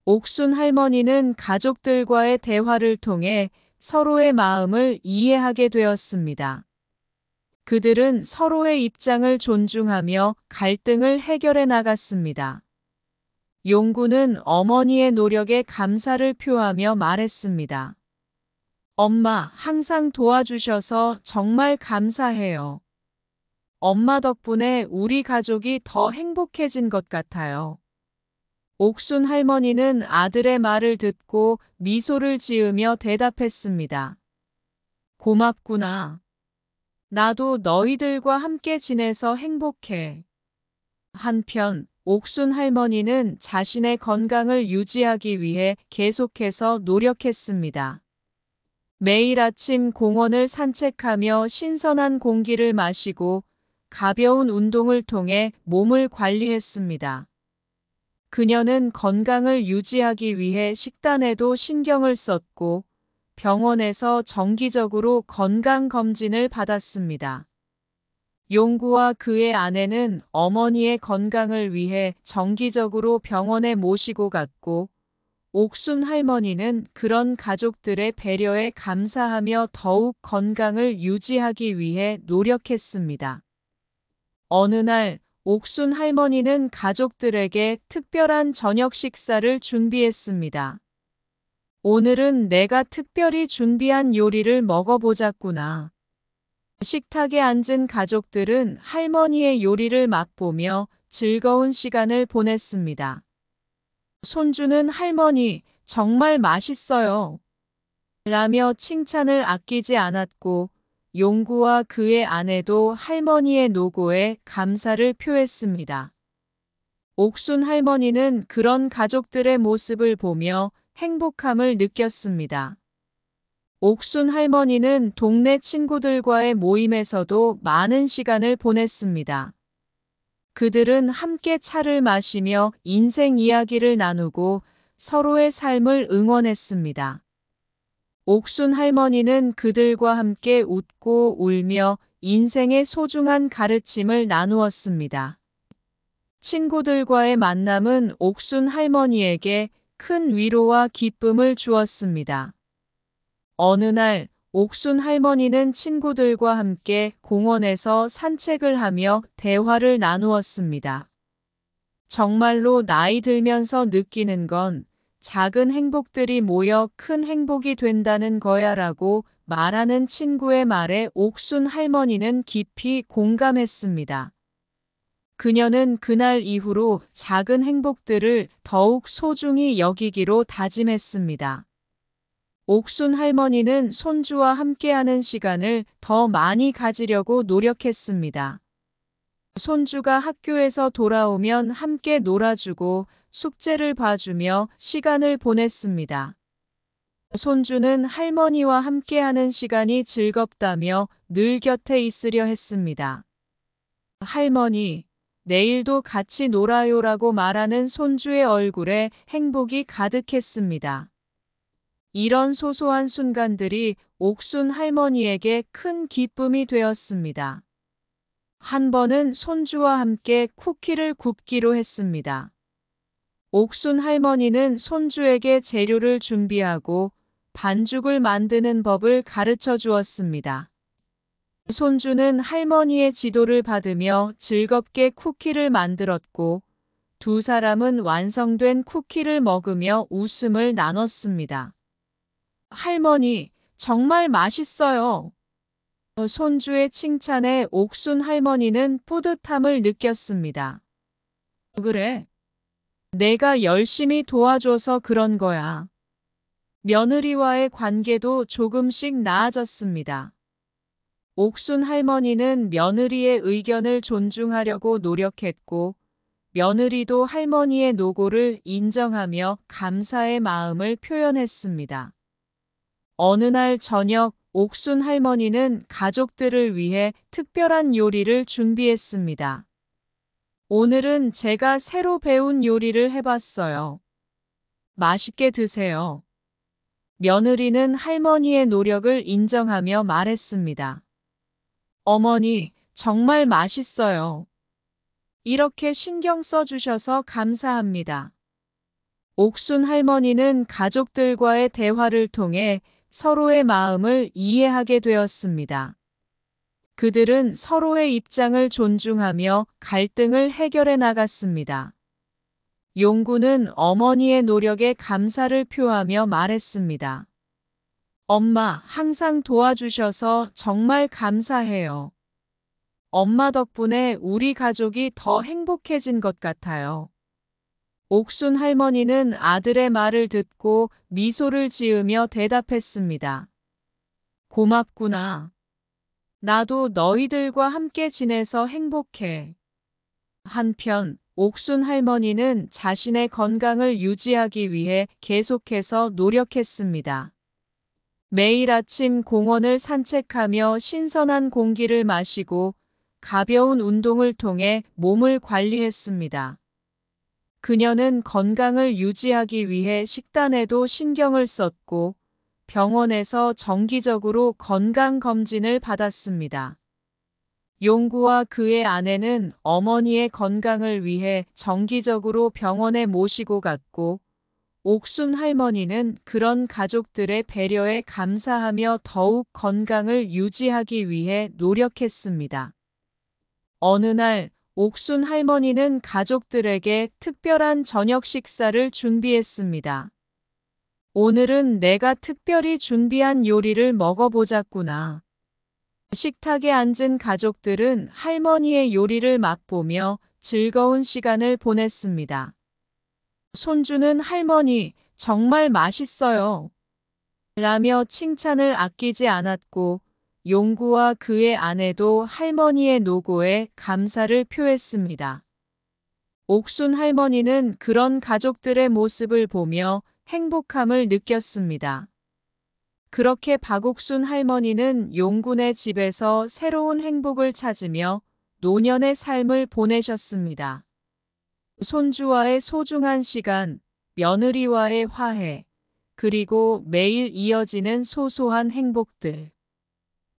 옥순 할머니는 가족들과의 대화를 통해 서로의 마음을 이해하게 되었습니다. 그들은 서로의 입장을 존중하며 갈등을 해결해 나갔습니다. 용구는 어머니의 노력에 감사를 표하며 말했습니다. 엄마, 항상 도와주셔서 정말 감사해요. 엄마 덕분에 우리 가족이 더 행복해진 것 같아요. 옥순 할머니는 아들의 말을 듣고 미소를 지으며 대답했습니다. 고맙구나. 나도 너희들과 함께 지내서 행복해. 한편 옥순 할머니는 자신의 건강을 유지하기 위해 계속해서 노력했습니다. 매일 아침 공원을 산책하며 신선한 공기를 마시고 가벼운 운동을 통해 몸을 관리했습니다. 그녀는 건강을 유지하기 위해 식단에도 신경을 썼고 병원에서 정기적으로 건강검진을 받았습니다. 용구와 그의 아내는 어머니의 건강을 위해 정기적으로 병원에 모시고 갔고, 옥순 할머니는 그런 가족들의 배려에 감사하며 더욱 건강을 유지하기 위해 노력했습니다. 어느 날, 옥순 할머니는 가족들에게 특별한 저녁 식사를 준비했습니다. 오늘은 내가 특별히 준비한 요리를 먹어보자꾸나. 식탁에 앉은 가족들은 할머니의 요리를 맛보며 즐거운 시간을 보냈습니다. 손주는 할머니, 정말 맛있어요. 라며 칭찬을 아끼지 않았고, 용구와 그의 아내도 할머니의 노고에 감사를 표했습니다. 옥순 할머니는 그런 가족들의 모습을 보며 행복함을 느꼈습니다. 옥순 할머니는 동네 친구들과의 모임에서도 많은 시간을 보냈습니다. 그들은 함께 차를 마시며 인생 이야기를 나누고 서로의 삶을 응원했습니다. 옥순 할머니는 그들과 함께 웃고 울며 인생의 소중한 가르침을 나누었습니다. 친구들과의 만남은 옥순 할머니에게 큰 위로와 기쁨을 주었습니다. 어느 날, 옥순 할머니는 친구들과 함께 공원에서 산책을 하며 대화를 나누었습니다. 정말로 나이 들면서 느끼는 건 작은 행복들이 모여 큰 행복이 된다는 거야라고 말하는 친구의 말에 옥순 할머니는 깊이 공감했습니다. 그녀는 그날 이후로 작은 행복들을 더욱 소중히 여기기로 다짐했습니다. 옥순 할머니는 손주와 함께하는 시간을 더 많이 가지려고 노력했습니다. 손주가 학교에서 돌아오면 함께 놀아주고 숙제를 봐주며 시간을 보냈습니다. 손주는 할머니와 함께하는 시간이 즐겁다며 늘 곁에 있으려 했습니다. 할머니, 내일도 같이 놀아요라고 말하는 손주의 얼굴에 행복이 가득했습니다. 이런 소소한 순간들이 옥순 할머니에게 큰 기쁨이 되었습니다. 한 번은 손주와 함께 쿠키를 굽기로 했습니다. 옥순 할머니는 손주에게 재료를 준비하고 반죽을 만드는 법을 가르쳐 주었습니다. 손주는 할머니의 지도를 받으며 즐겁게 쿠키를 만들었고, 두 사람은 완성된 쿠키를 먹으며 웃음을 나눴습니다. 할머니, 정말 맛있어요. 손주의 칭찬에 옥순 할머니는 뿌듯함을 느꼈습니다. 그래, 내가 열심히 도와줘서 그런 거야. 며느리와의 관계도 조금씩 나아졌습니다. 옥순 할머니는 며느리의 의견을 존중하려고 노력했고, 며느리도 할머니의 노고를 인정하며 감사의 마음을 표현했습니다. 어느 날 저녁, 옥순 할머니는 가족들을 위해 특별한 요리를 준비했습니다. 오늘은 제가 새로 배운 요리를 해봤어요. 맛있게 드세요. 며느리는 할머니의 노력을 인정하며 말했습니다. 어머니, 정말 맛있어요. 이렇게 신경 써주셔서 감사합니다. 옥순 할머니는 가족들과의 대화를 통해 서로의 마음을 이해하게 되었습니다. 그들은 서로의 입장을 존중하며 갈등을 해결해 나갔습니다. 용구는 어머니의 노력에 감사를 표하며 말했습니다. 엄마, 항상 도와주셔서 정말 감사해요. 엄마 덕분에 우리 가족이 더 행복해진 것 같아요. 옥순 할머니는 아들의 말을 듣고 미소를 지으며 대답했습니다. 고맙구나. 나도 너희들과 함께 지내서 행복해. 한편 옥순 할머니는 자신의 건강을 유지하기 위해 계속해서 노력했습니다. 매일 아침 공원을 산책하며 신선한 공기를 마시고 가벼운 운동을 통해 몸을 관리했습니다. 그녀는 건강을 유지하기 위해 식단에도 신경을 썼고 병원에서 정기적으로 건강검진을 받았습니다. 용구와 그의 아내는 어머니의 건강을 위해 정기적으로 병원에 모시고 갔고, 옥순 할머니는 그런 가족들의 배려에 감사하며 더욱 건강을 유지하기 위해 노력했습니다. 어느 날, 옥순 할머니는 가족들에게 특별한 저녁 식사를 준비했습니다. 오늘은 내가 특별히 준비한 요리를 먹어보자꾸나. 식탁에 앉은 가족들은 할머니의 요리를 맛보며 즐거운 시간을 보냈습니다. 손주는 할머니, 정말 맛있어요. 라며 칭찬을 아끼지 않았고, 용구와 그의 아내도 할머니의 노고에 감사를 표했습니다. 옥순 할머니는 그런 가족들의 모습을 보며 행복함을 느꼈습니다. 그렇게 박옥순 할머니는 용군의 집에서 새로운 행복을 찾으며 노년의 삶을 보내셨습니다. 손주와의 소중한 시간, 며느리와의 화해, 그리고 매일 이어지는 소소한 행복들.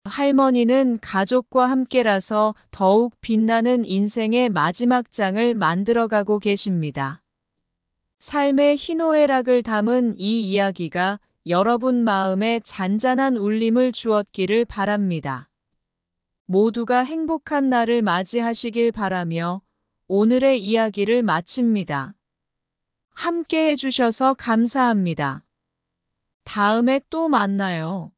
할머니는 가족과 함께라서 더욱 빛나는 인생의 마지막 장을 만들어가고 계십니다. 삶의 희노애락을 담은 이 이야기가 여러분 마음에 잔잔한 울림을 주었기를 바랍니다. 모두가 행복한 날을 맞이하시길 바라며 오늘의 이야기를 마칩니다. 함께 해주셔서 감사합니다. 다음에 또 만나요.